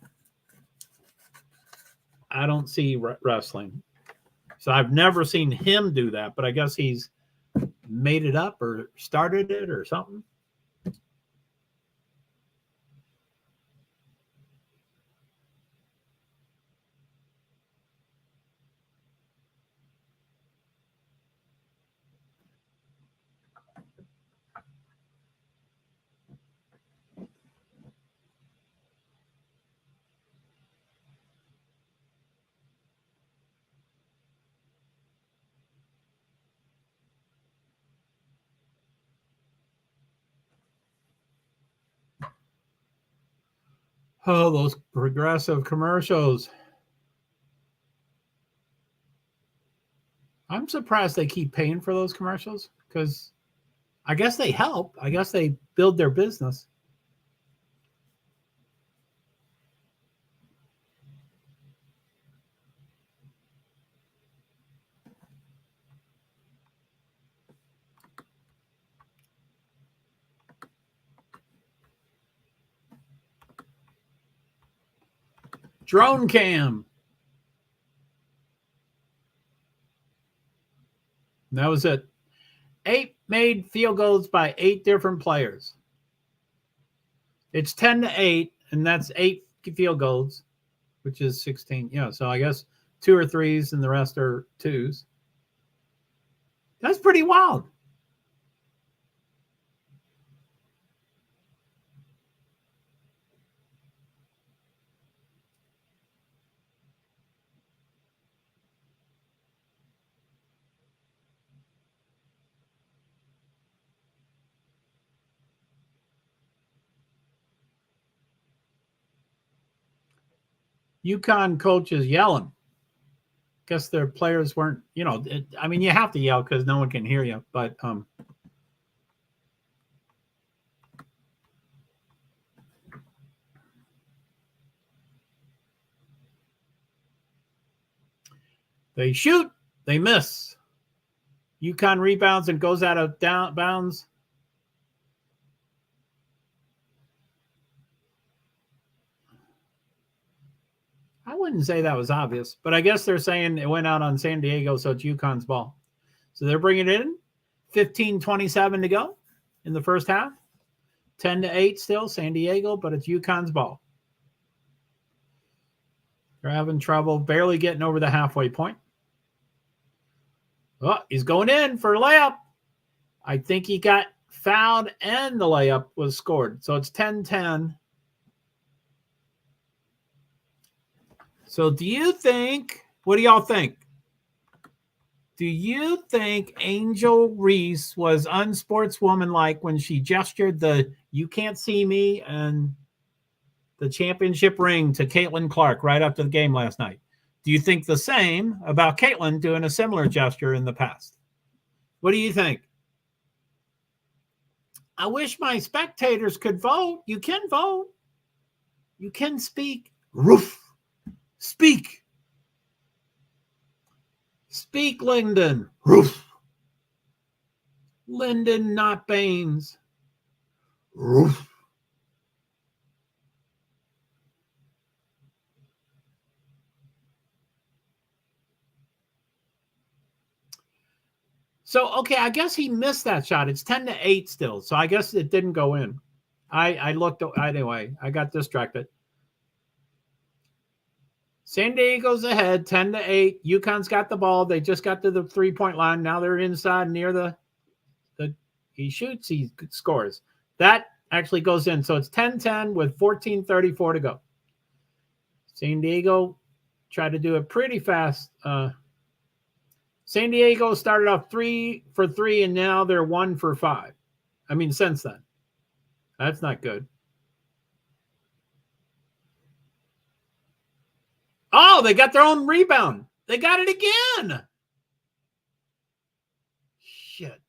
wrestling. So I've never seen him do that, but I guess he's made it up or started it or something. Oh, those progressive commercials. I'm surprised they keep paying for those commercials because I guess they help. I guess they build their business. Drone cam. And that was it. 8 made field goals by 8 different players. It's 10-8, and that's 8 field goals, which is 16. Yeah, so I guess 2 or 3s and the rest are 2s. That's pretty wild. UConn coach is yelling. Guess their players weren't, you have to yell because no one can hear you. But they shoot, they miss. UConn rebounds and goes out of bounds. I wouldn't say that was obvious, but I guess they're saying it went out on San Diego, so it's UConn's ball. So they're bringing it in. 15:27 to go in the first half. 10-8 still, San Diego, but it's UConn's ball. They're having trouble barely getting over the halfway point. Oh, he's going in for a layup. I think he got fouled and the layup was scored. So it's 10-10. So what do y'all think? Do you think Angel Reese was unsportswomanlike when she gestured the "you can't see me" and the championship ring to Caitlin Clark right after the game last night? Do you think the same about Caitlin doing a similar gesture in the past? What do you think? I wish my spectators could vote. You can vote. You can speak. Roof. Speak. Speak, Lyndon. Roof. Lyndon, not Baines. Roof. So, okay, I guess he missed that shot. It's 10-8 still. So I guess it didn't go in. I looked anyway. I got distracted. San Diego's ahead, 10-8. UConn's got the ball. They just got to the 3-point line. Now they're inside near the he shoots, he scores. That actually goes in. So it's 10-10 with 14:34 to go. San Diego tried to do it pretty fast. San Diego started off 3 for 3, and now they're 1 for 5. I mean, since then. That's not good. Oh, they got their own rebound. They got it again. Shit.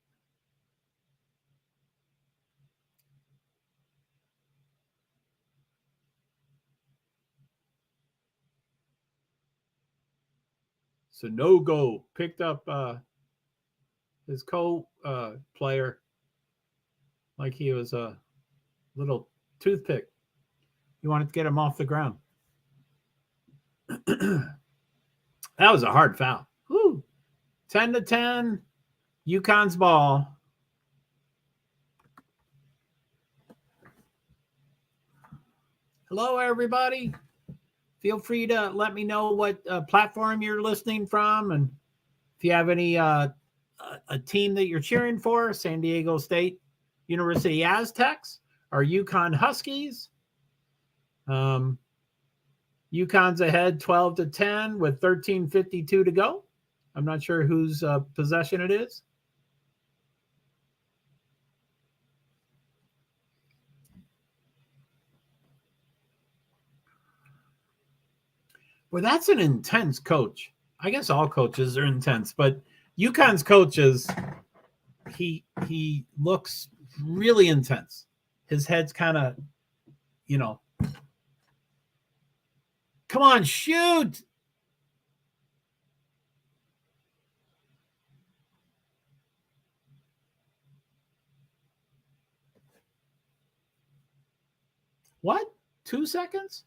Sanogo picked up his co-player like he was a little toothpick. He wanted to get him off the ground. That was a hard foul. Woo. 10-10, UConn's ball. Hello, everybody. Feel free to let me know what platform you're listening from, and if you have any a team that you're cheering for, San Diego State University Aztecs or UConn Huskies. UConn's ahead 12-10 with 13:52 to go. I'm not sure whose possession it is. Well, that's an intense coach. I guess all coaches are intense, but UConn's coach is he looks really intense. His head's kind of, come on, shoot. What? 2 seconds?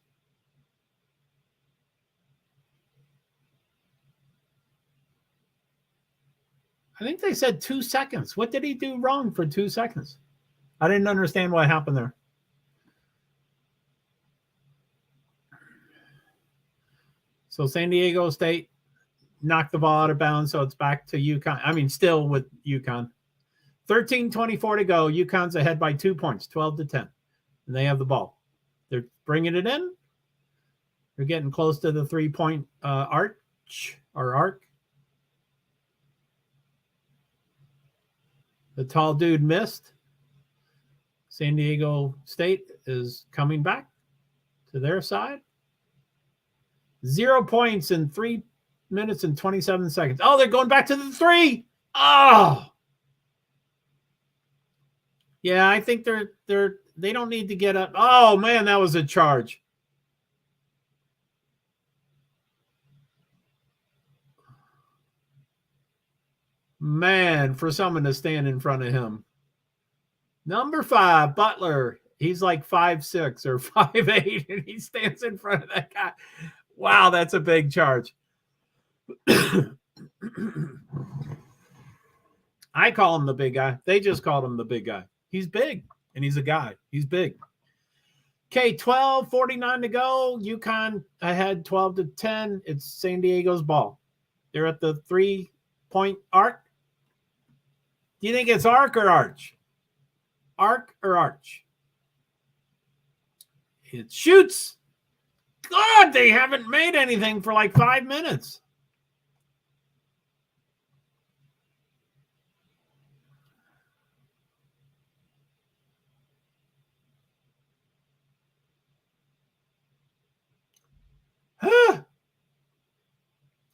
I think they said 2 seconds. What did he do wrong for 2 seconds? I didn't understand what happened there. So San Diego State knocked the ball out of bounds, so it's back to UConn. I mean, still with UConn. 13:24 to go. UConn's ahead by 2 points, 12-10. And they have the ball. They're bringing it in. They're getting close to the 3-point arc. The tall dude missed. San Diego State is coming back to their side. 0 points in 3 minutes and 27 seconds. Oh, they're going back to the 3. Oh. Yeah, I think they don't need to get up. Oh, man, that was a charge. Man, for someone to stand in front of him. Number 5, Butler. He's like 5'6" or 5'8", and he stands in front of that guy. Wow, that's a big charge. I call him the big guy. They just called him the big guy. He's big, and he's a guy. He's big. Okay, 12:49 to go. UConn ahead 12-10. It's San Diego's ball. They're at the 3-point arc. Do you think it's arc or arch? Arc or arch? It shoots. God, they haven't made anything for like 5 minutes.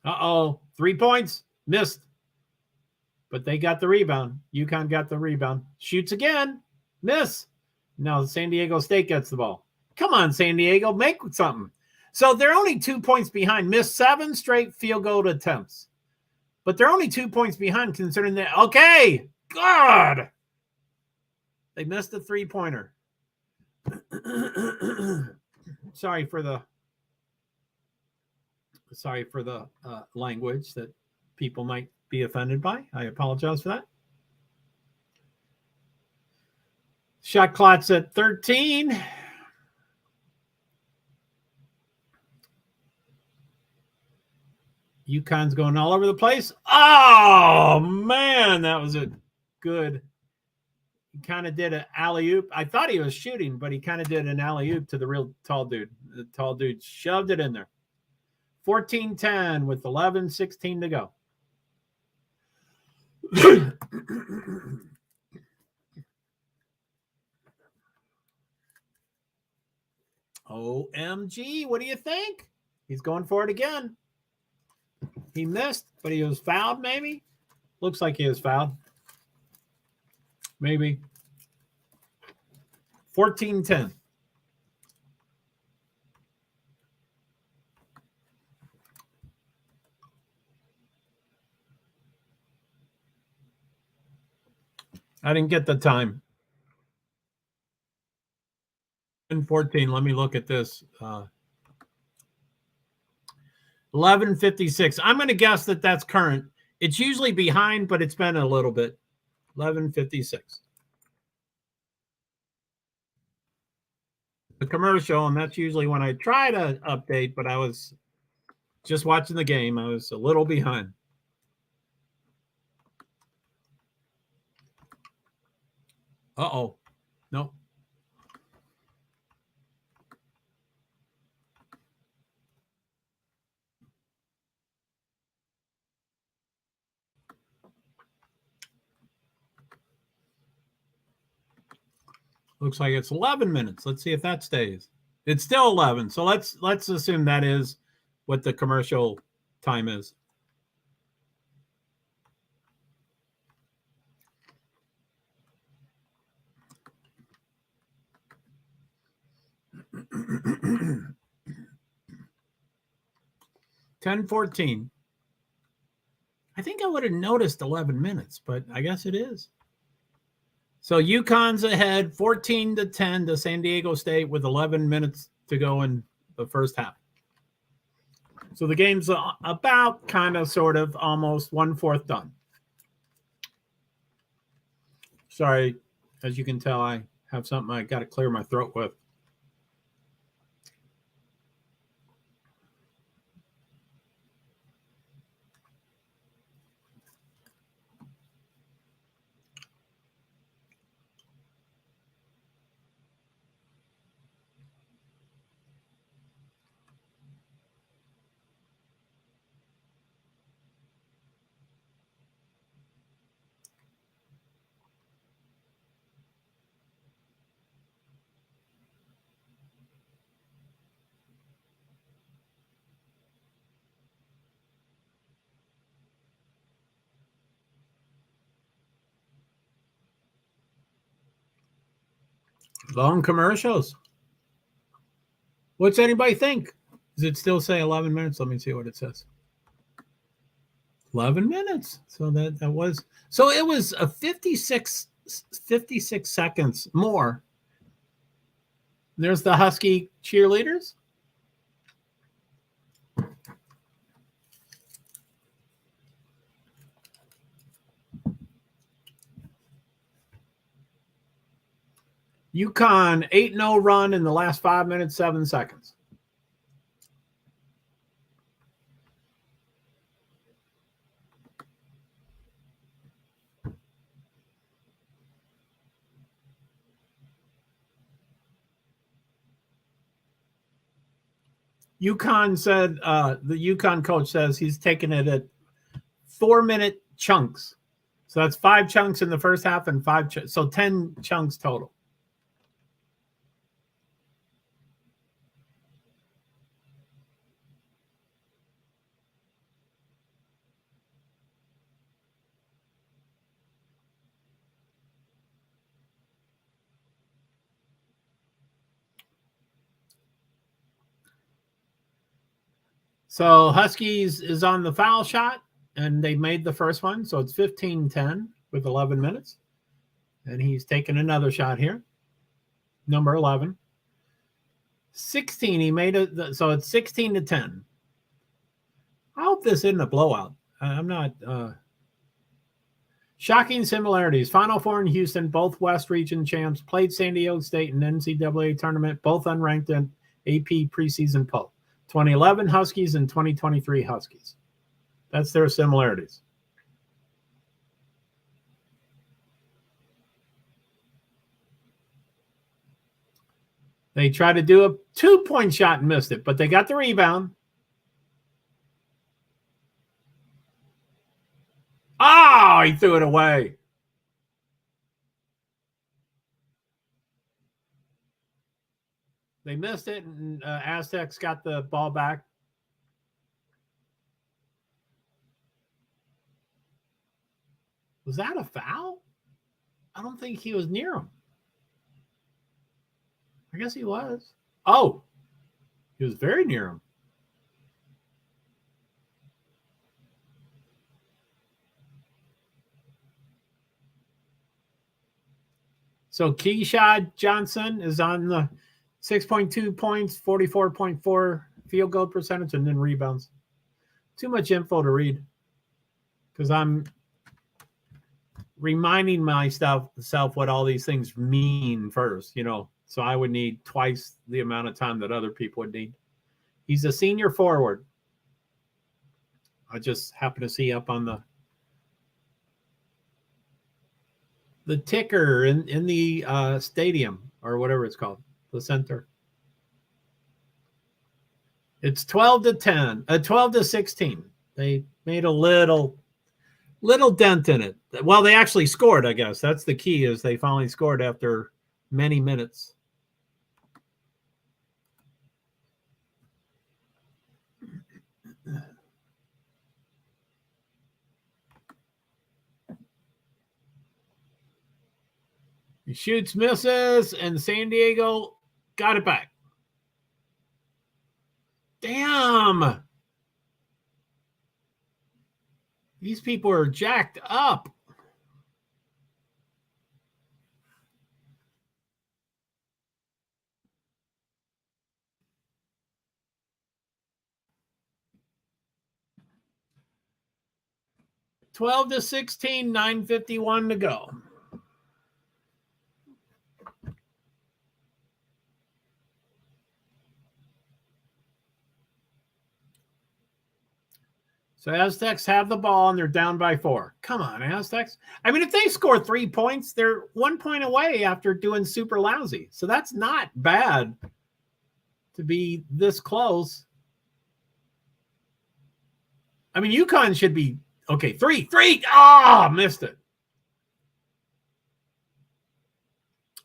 Uh-oh. 3 points. Missed. But they got the rebound. UConn got the rebound. Shoots again. Miss. Now San Diego State gets the ball. Come on, San Diego. Make something. So they're only 2 points behind. Missed 7 straight field goal attempts. But they're only 2 points behind considering that. Okay. God. They missed a three-pointer. Sorry for the language that people might be offended by. I apologize for that. Shot clock's at 13. UConn's going all over the place. Oh, man, that was a good. He kind of did an alley-oop. I thought he was shooting, but he kind of did an alley-oop to the real tall dude. The tall dude shoved it in there. 14-10 with 11:16 to go. OMG, what do you think? He's going for it again. He missed, but he was fouled, maybe? Looks like he was fouled. Maybe. 14-10. I didn't get the time. 14. Let me look at this. 11:56. I'm going to guess that that's current. It's usually behind, but it's been a little bit. 11:56. The commercial, and that's usually when I try to update, but I was just watching the game. I was a little behind. Uh-oh. No. Looks like it's 11 minutes. Let's see if that stays. It's still 11. So let's assume that is what the commercial time is. $10:14. I think I would have noticed 11 minutes, but I guess it is. So UConn's ahead 14-10 to San Diego State with 11 minutes to go in the first half. So the game's about kind of sort of almost 1/4 done. Sorry, as you can tell, I have something I got to clear my throat with. Long commercials. What's anybody think? Does it still say 11 minutes? Let me see what it says. 11 minutes. So that was, so it was a 56 seconds more. There's the Husky cheerleaders. UConn 8-0 run in the last 5 minutes, 7 seconds. UConn said, the UConn coach says he's taking it at 4-minute chunks. So that's 5 chunks in the first half and 5, so 10 chunks total. So Huskies is on the foul shot, and they made the first one. So it's 15-10 with 11 minutes. And he's taking another shot here. Number 11. 16, he made it. So it's 16-10. I hope this isn't a blowout. I'm not. Shocking similarities. Final Four in Houston, both West Region champs, played San Diego State in NCAA tournament, both unranked in AP preseason poll. 2011 Huskies and 2023 Huskies. That's their similarities. They tried to do a 2-point shot and missed it, but they got the rebound. Oh, he threw it away. They missed it, and Aztecs got the ball back. Was that a foul? I don't think he was near him. I guess he was. Oh, he was very near him. So Keyshawn Johnson is on the 6.2 points, 44.4 field goal percentage, and then rebounds. Too much info to read because I'm reminding myself what all these things mean first, so I would need twice the amount of time that other people would need. He's a senior forward. I just happen to see up on the ticker in the stadium or whatever it's called, the center. It's 12-16. They made a little dent in it. Well, they actually scored, I guess. That's the key, is they finally scored after many minutes. He shoots, misses, and San Diego got it back. Damn. These people are jacked up. (12-16), 9:51 to go. So Aztecs have the ball, and they're down by 4. Come on, Aztecs. I mean, if they score 3 points, they're 1 point away after doing super lousy. So that's not bad to be this close. I mean, UConn should be, okay, 3. Oh, missed it.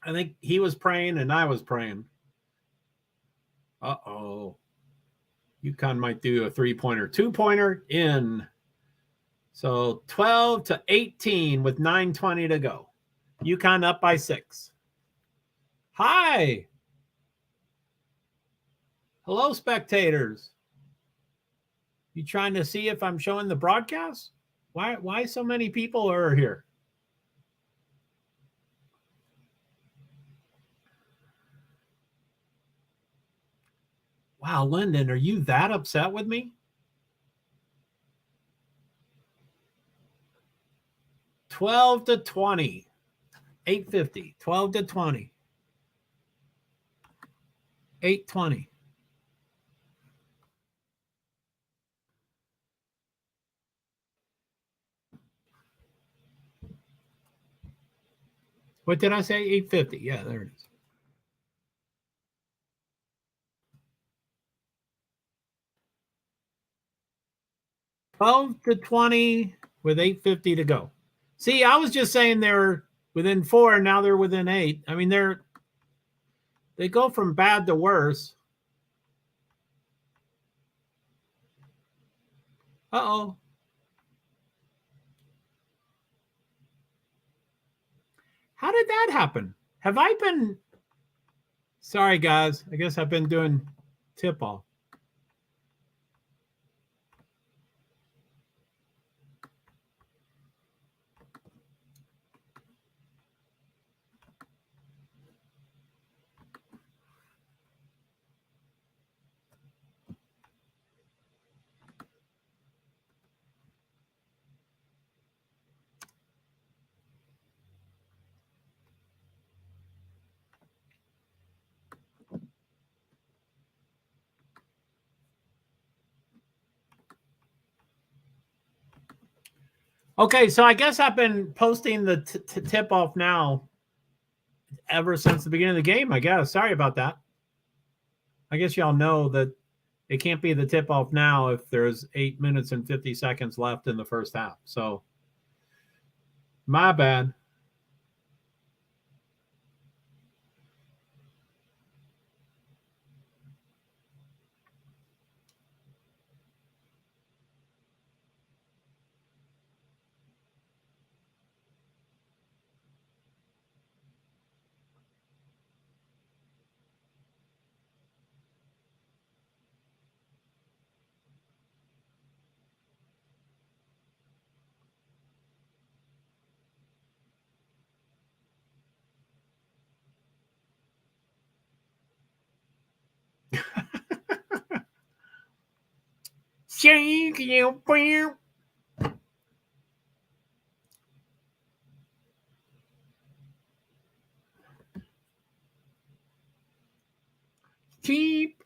I think he was praying and I was praying. Uh-oh. UConn might do a 3-pointer, 2-pointer in. So 12-18 with 9:20 to go. UConn up by 6. Hi. Hello, spectators. You trying to see if I'm showing the broadcast? Why so many people are here? Wow, Lyndon, are you that upset with me? 12-20. 8:50. 12-20. 8:20. What did I say? 8:50. Yeah, there it is. (12-20) with 8:50 to go. See, I was just saying they're within 4, and now they're within 8. I mean, they go from bad to worse. Uh-oh. How did that happen? Have I been... Sorry, guys. I guess I've been doing tip-off. Okay, so I guess I've been posting the tip off now ever since the beginning of the game, I guess. Sorry about that. I guess y'all know that it can't be the tip off now if there's 8 minutes and 50 seconds left in the first half. So, my bad. Keep.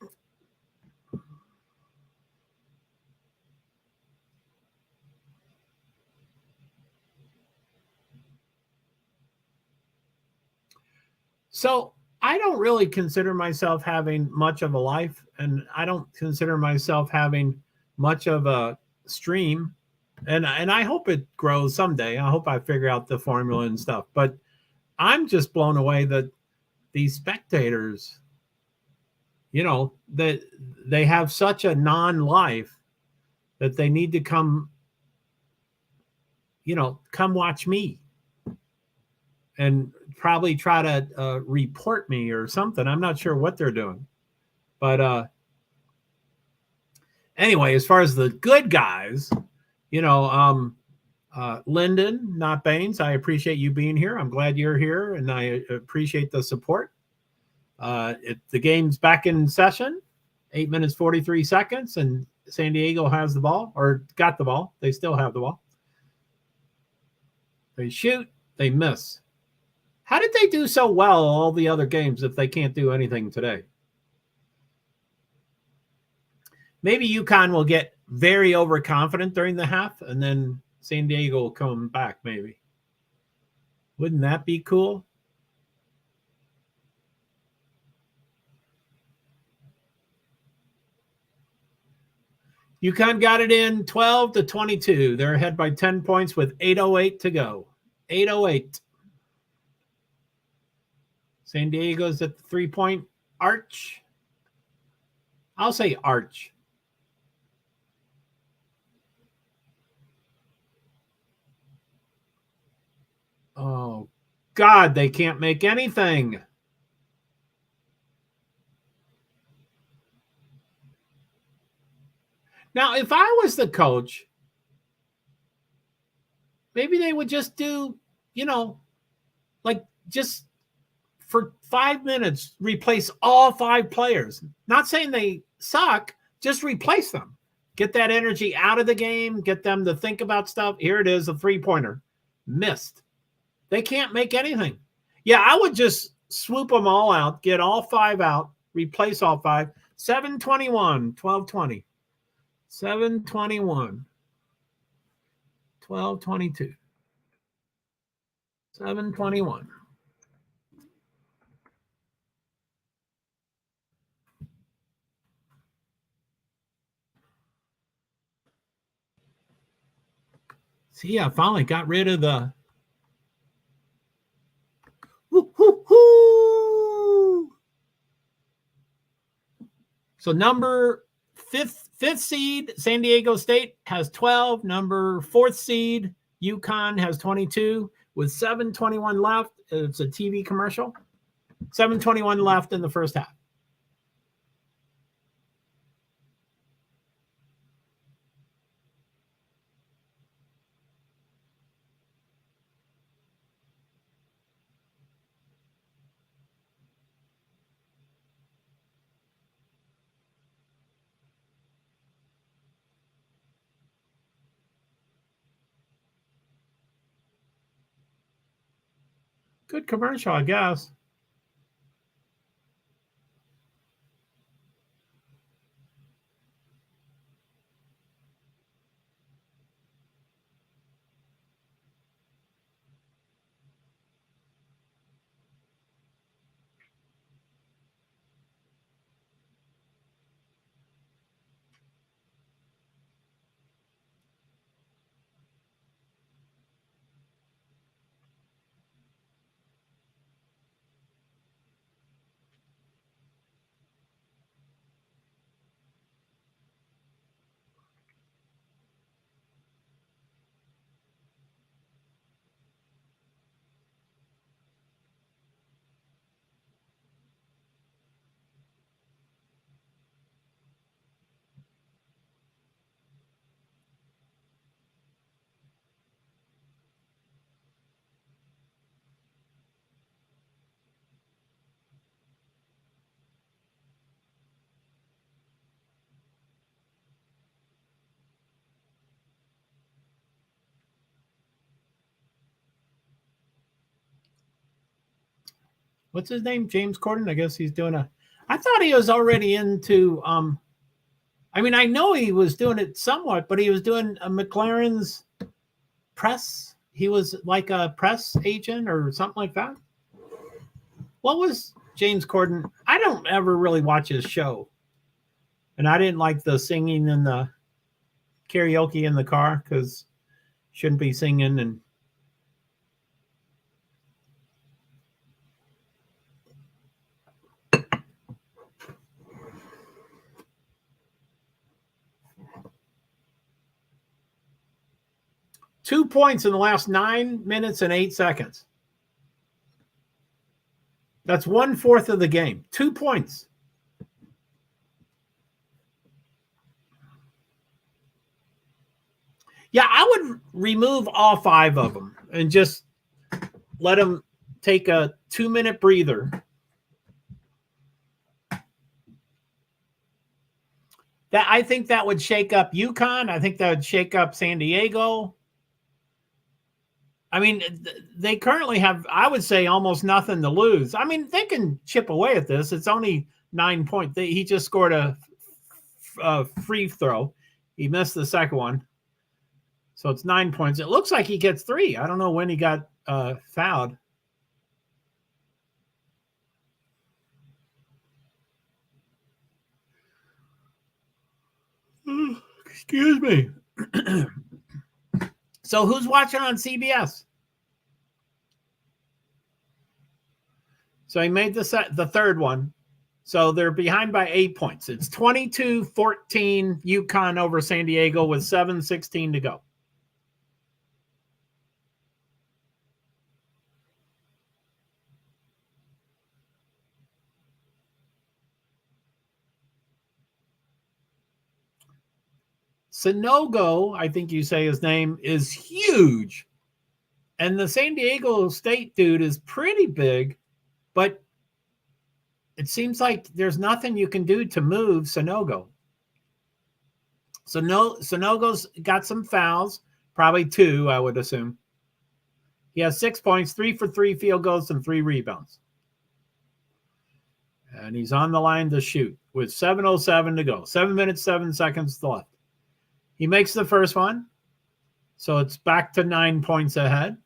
So I don't really consider myself having much of a life, and I don't consider myself having much of a stream. And I hope it grows someday. I hope I figure out the formula and stuff. But I'm just blown away that these spectators, that they have such a non-life that they need to come watch me and probably try to report me or something. I'm not sure what they're doing. But anyway, as far as the good guys, Lyndon, not Baines, I appreciate you being here. I'm glad you're here, and I appreciate the support. The game's back in session, 8 minutes, 43 seconds, and San Diego has the ball, or got the ball. They still have the ball. They shoot, they miss. How did they do so well all the other games if they can't do anything today? Maybe UConn will get very overconfident during the half, and then San Diego will come back, maybe. Wouldn't that be cool? UConn got it in 12-22. They're ahead by 10 points with 8:08 to go. 8:08. San Diego's at the three-point arch. I'll say arch. Oh, God, they can't make anything. Now, if I was the coach, maybe they would just do, like just for 5 minutes, replace all 5 players. Not saying they suck, just replace them. Get that energy out of the game, get them to think about stuff. Here it is, a three-pointer. Missed. They can't make anything. Yeah, I would just swoop them all out, get all 5 out, replace all 5. 7:21, 12:20. 7:21, 12:22. 7:21. See, I finally got rid of the So number fifth seed San Diego State has 12. Number 4th seed UConn has 22. With 7:21 left, it's a TV commercial. 7:21 left in the first half. Good commercial, I guess. what's his name? James Corden. I guess he's doing I thought he was already into, I mean, I know he was doing it somewhat, but he was doing a McLaren's press. He was like a press agent or something like that. What was James Corden? I don't ever really watch his show. And I didn't like the singing and the karaoke in the car because shouldn't be singing. And two points in the last 9 minutes and 8 seconds. That's 1/4 of the game. 2 points. Yeah, I would remove all 5 of them and just let them take a 2-minute breather. I think that would shake up UConn. I think that would shake up San Diego. I mean, they currently have, I would say, almost nothing to lose. I mean, they can chip away at this. It's only 9 points. He just scored a free throw. He missed the second one. So it's 9 points. It looks like he gets 3. I don't know when he got fouled. Excuse me. So who's watching on CBS? So he made the third one. So they're behind by 8 points. It's 22-14 UConn over San Diego with 7:16 to go. Sanogo, I think you say his name, is huge. And the San Diego State dude is pretty big, but it seems like there's nothing you can do to move Sanogo. Sanogo's got some fouls, probably 2, I would assume. He has 6 points, 3 for 3 field goals, and 3 rebounds. And he's on the line to shoot with 7:07 to go. 7 minutes, 7 seconds left. He makes the first one. So it's back to 9 points ahead.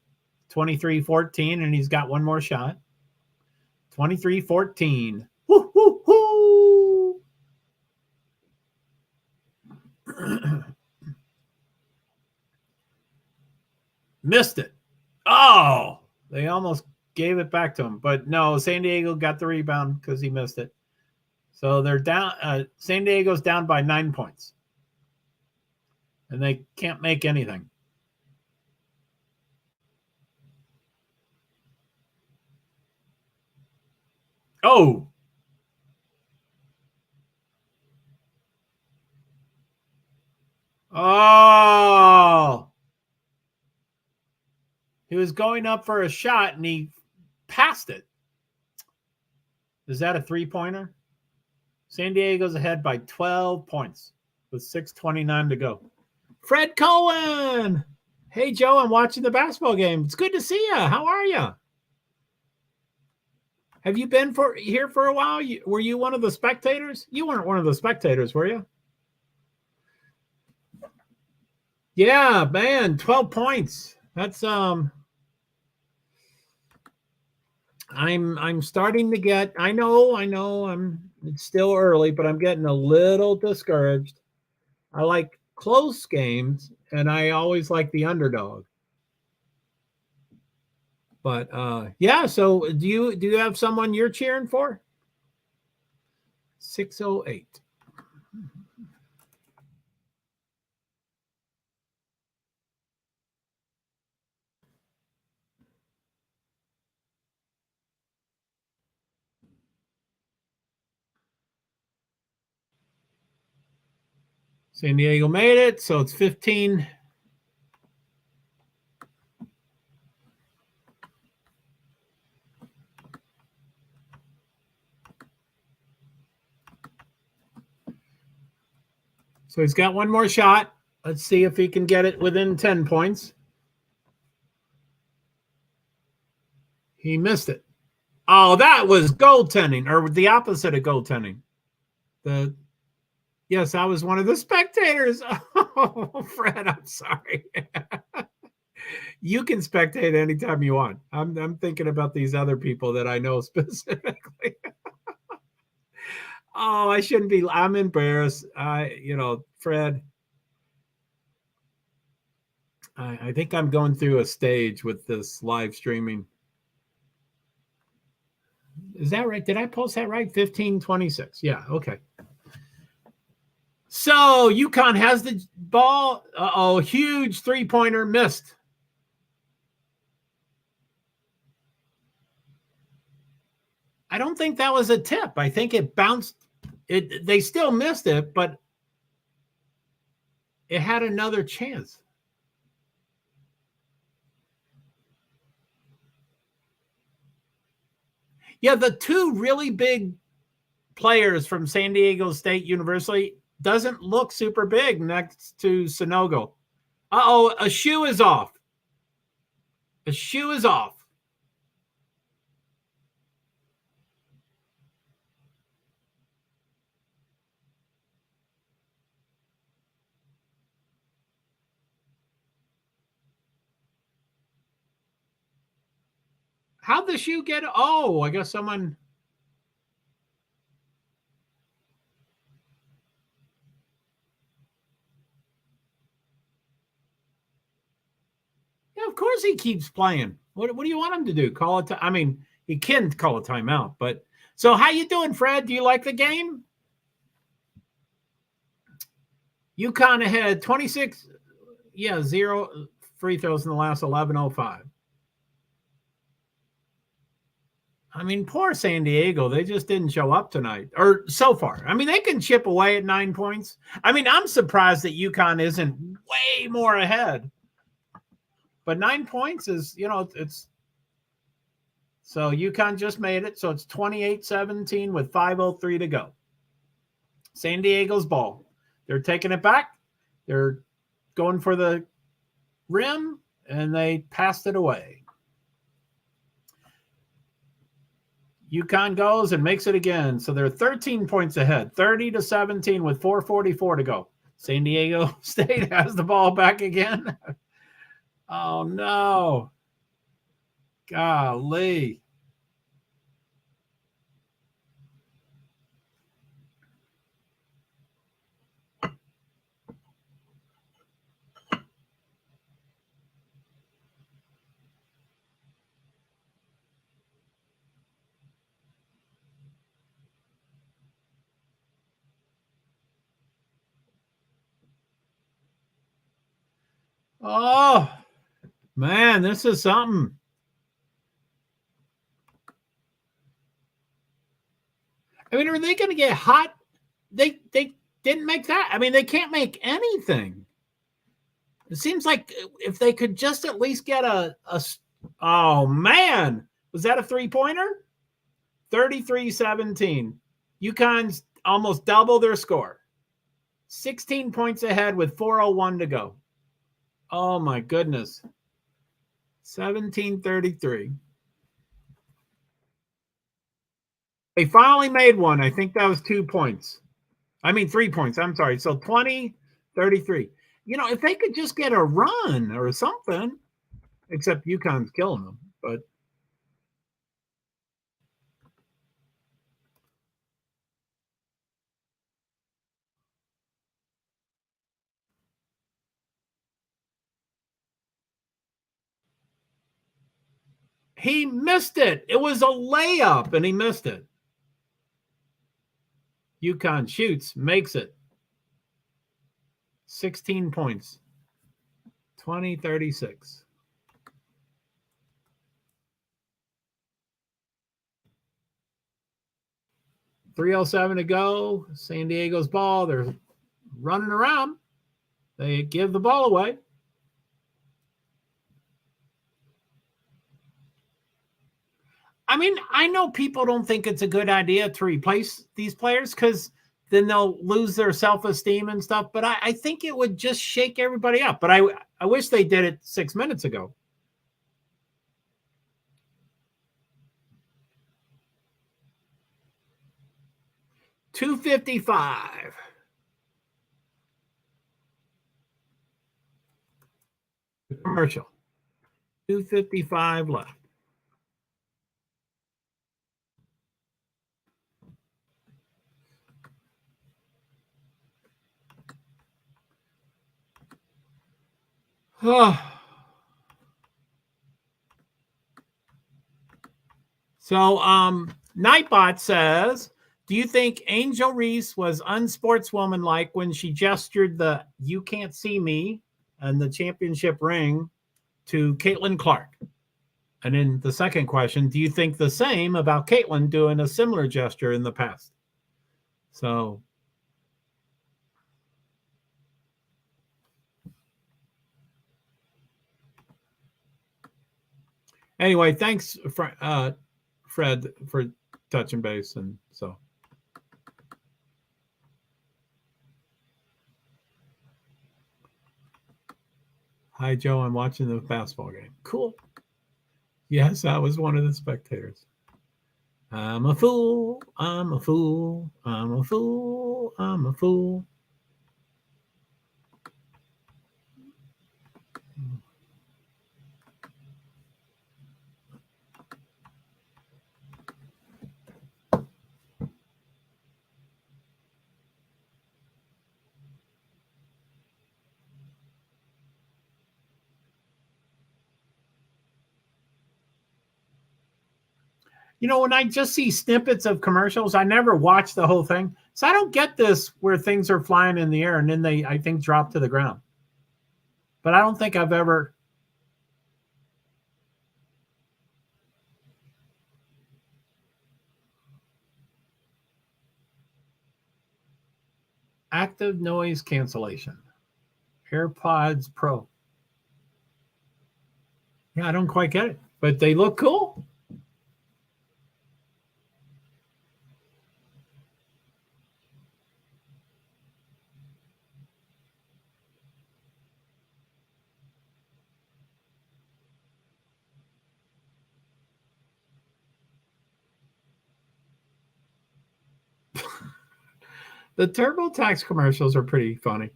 23-14, and he's got one more shot. 23-14. Woo, woo, woo. Missed it. Oh, they almost gave it back to him. But no, San Diego got the rebound because he missed it. So they're down. San Diego's down by 9 points. And they can't make anything. Oh. Oh. He was going up for a shot and he passed it. Is that a 3-pointer? San Diego's ahead by 12 points with 6:29 to go. Fred Cohen. Hey, Joe, I'm watching the basketball game. It's good to see you. How are you? Have you been here for a while? Were you one of the spectators? You weren't one of the spectators, were you? Yeah, man, 12 points. That's I'm starting to get, I know it's still early, but I'm getting a little discouraged. I like close games, and I always like the underdog. But yeah, so do you have someone you're cheering for? 608. San Diego made it, so it's 15. So he's got one more shot. Let's see if he can get it within 10 points. He missed it. Oh, that was goaltending, or the opposite of goaltending. Yes, I was one of the spectators. Oh, Fred, I'm sorry. You can spectate anytime you want. I'm thinking about these other people that I know specifically. Oh, I shouldn't be. I'm embarrassed. Fred, I think I'm going through a stage with this live streaming. Is that right? Did I post that right? 15:26. Yeah. Okay. So UConn has the ball. Oh, huge 3-pointer missed. I don't think that was a tip. I think it bounced. They still missed it, but it had another chance. Yeah, the two really big players from San Diego State University doesn't look super big next to Sonogo. Uh-oh, a shoe is off. A shoe is off. How'd the shoe get? Oh, I guess someone. Yeah, of course he keeps playing. What do you want him to do? Call it? I mean, he can call a timeout. But so, how you doing, Fred? Do you like the game? UConn ahead 26. Yeah, 0 free throws in the last 11:05. I mean, poor San Diego. They just didn't show up tonight, or so far. I mean, they can chip away at 9 points. I mean, I'm surprised that UConn isn't way more ahead. But 9 points is, it's so UConn just made it. So it's 28-17 with 5:03 to go. San Diego's ball. They're taking it back. They're going for the rim, and they passed it away. UConn goes and makes it again. So they're 13 points ahead, 30-17 with 4:44 to go. San Diego State has the ball back again. Oh, no. Golly. Oh, man, this is something. I mean, are they going to get hot? They didn't make that. I mean, they can't make anything. It seems like if they could just at least get a oh, man. Was that a three-pointer? 33-17. UConn's almost double their score. 16 points ahead with 4:01 to go. Oh, my goodness. 17-33. They finally made one. I think that was 2 points. I mean, 3 points. I'm sorry. So 20-33. If they could just get a run or something, except UConn's killing them. But he missed it. It was a layup, and he missed it. UConn shoots, makes it. 16 points. 20-36. .307 to go. San Diego's ball. They're running around. They give the ball away. I mean, I know people don't think it's a good idea to replace these players because then they'll lose their self-esteem and stuff. But I think it would just shake everybody up. But I wish they did it 6 minutes ago. 255. Commercial. 255 left. So Nightbot says, do you think Angel Reese was unsportswomanlike when she gestured the "you can't see me" and the championship ring to Caitlin Clark? And then the second question, do you think the same about Caitlin doing a similar gesture in the past? So anyway, thanks, Fred, for touching base. And so. Hi, Joe. I'm watching the basketball game. Cool. Yes, I was one of the spectators. I'm a fool. I'm a fool. I'm a fool. I'm a fool. You know, when I just see snippets of commercials, I never watch the whole thing. So I don't get this where things are flying in the air and then they, I think, drop to the ground. But I don't think I've ever. Active noise cancellation. AirPods Pro. Yeah, I don't quite get it, but they look cool. The TurboTax commercials are pretty funny.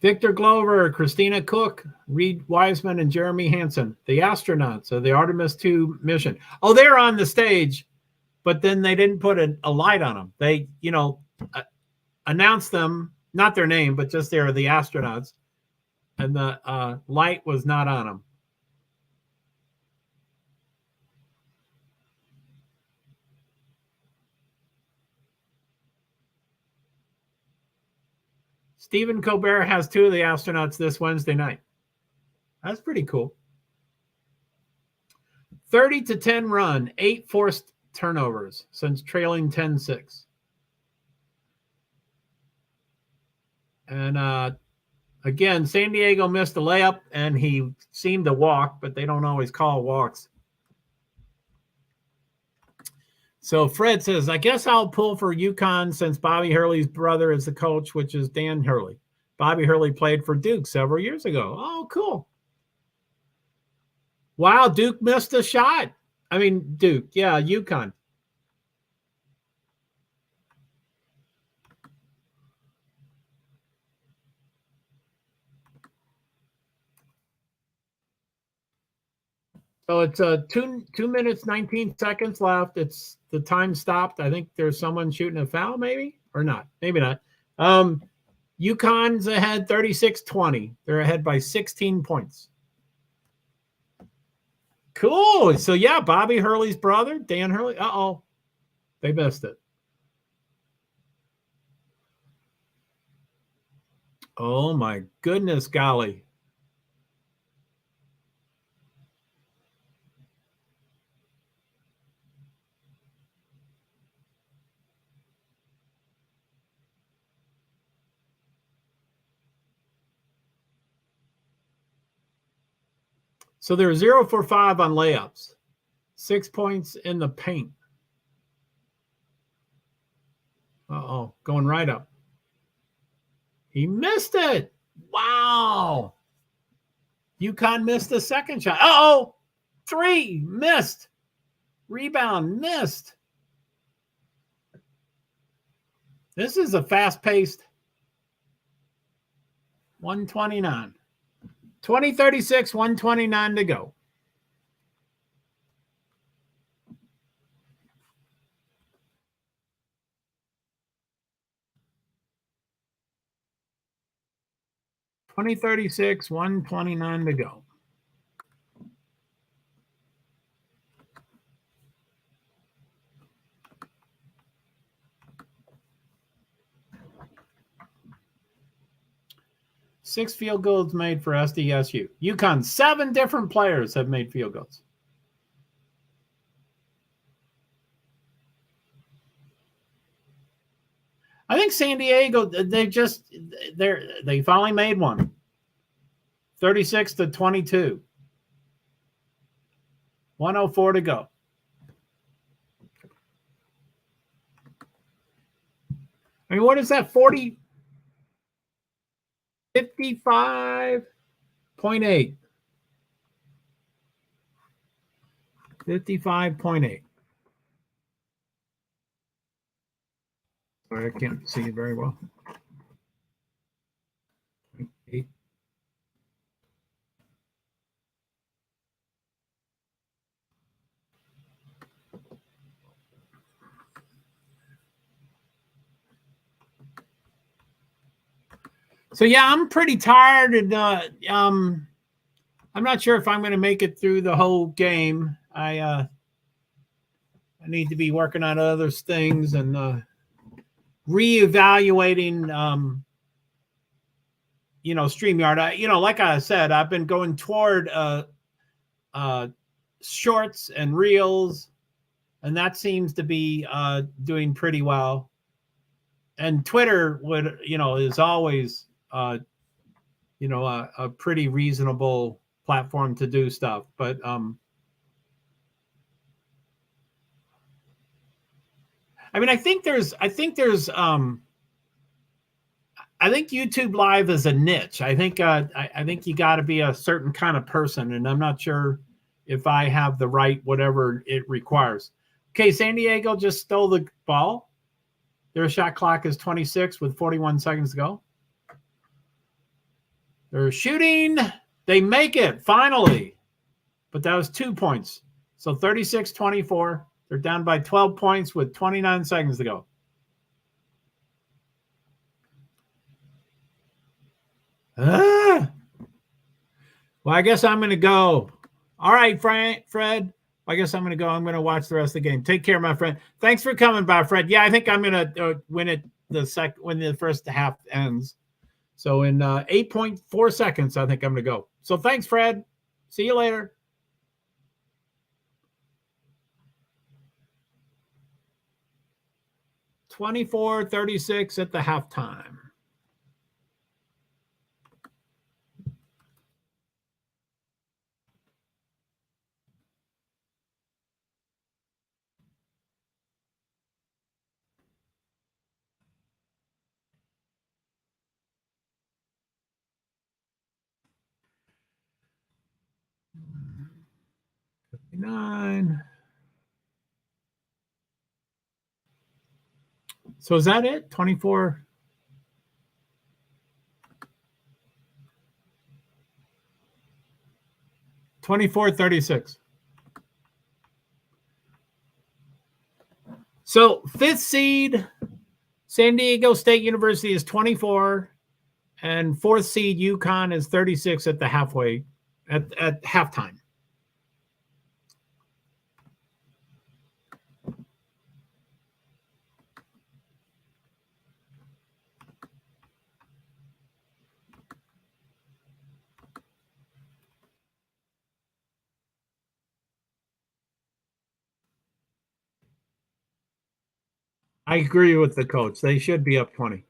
Victor Glover, Christina Cook, Reed Wiseman, and Jeremy Hansen, the astronauts of the Artemis II mission. Oh, they're on the stage, but then they didn't put a light on them. They, announced them, not their name, but just they're the astronauts, and the light was not on them. Stephen Colbert has two of the astronauts this Wednesday night. That's pretty cool. 30-10 run, 8 forced turnovers since trailing 10-6. And again, San Diego missed a layup, and he seemed to walk, but they don't always call walks. So Fred says, I guess I'll pull for UConn since Bobby Hurley's brother is the coach, which is Dan Hurley. Bobby Hurley played for Duke several years ago. Oh, cool. Wow, Duke missed a shot. I mean, Duke. Yeah, UConn. So it's 2 minutes, 19 seconds left. It's the time stopped. I think there's someone shooting a foul, maybe, or not. Maybe not. UConn's ahead 36-20. They're ahead by 16 points. Cool. So, yeah, Bobby Hurley's brother, Dan Hurley. Uh-oh. They missed it. Oh, my goodness, golly. So they're 0 for 5 on layups. 6 points in the paint. Uh-oh, going right up. He missed it. Wow. UConn missed the second shot. Uh-oh. 3, missed. Rebound, missed. This is a fast-paced 129. 20-36, 129 to go. $20-36, 129 to go. Six field goals made for SDSU. UConn, 7 different players have made field goals. I think San Diego, they finally made one. 36-22. 104 to go. I mean, what is that? 55.8. 55.8. Sorry, I can't see it very well. 8. So yeah, I'm pretty tired, and I'm not sure if I'm going to make it through the whole game. I need to be working on other things and reevaluating, StreamYard. Like I said, I've been going toward shorts and reels, and that seems to be doing pretty well. And Twitter is always a pretty reasonable platform to do stuff, but I think YouTube Live is a niche. I think you got to be a certain kind of person, and I'm not sure if I have the right whatever it requires. Okay, San Diego just stole the ball. Their shot clock is 26 with 41 seconds to go. They're shooting. They make it finally, but that was 2 points. So 36-24. They're down by 12 points with 29 seconds to go. Well, I guess I'm going to go. All right, Fred. I guess I'm going to go. I'm going to watch the rest of the game. Take care, my friend. Thanks for coming by, Fred. Yeah, I think I'm going to win it when the first half ends. So in 8.4 seconds, I think I'm going to go. So thanks, Fred. See you later. $24-36 at the halftime. Nine. So is that it? 24. $24-36. So 5th seed San Diego State University is 24, and 4th seed UConn is 36 at the halfway at halftime. I agree with the coach. They should be up 20.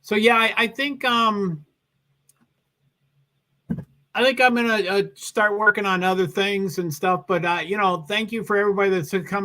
So yeah, I think I think I'm gonna start working on other things and stuff. But you know, thank you for everybody that's come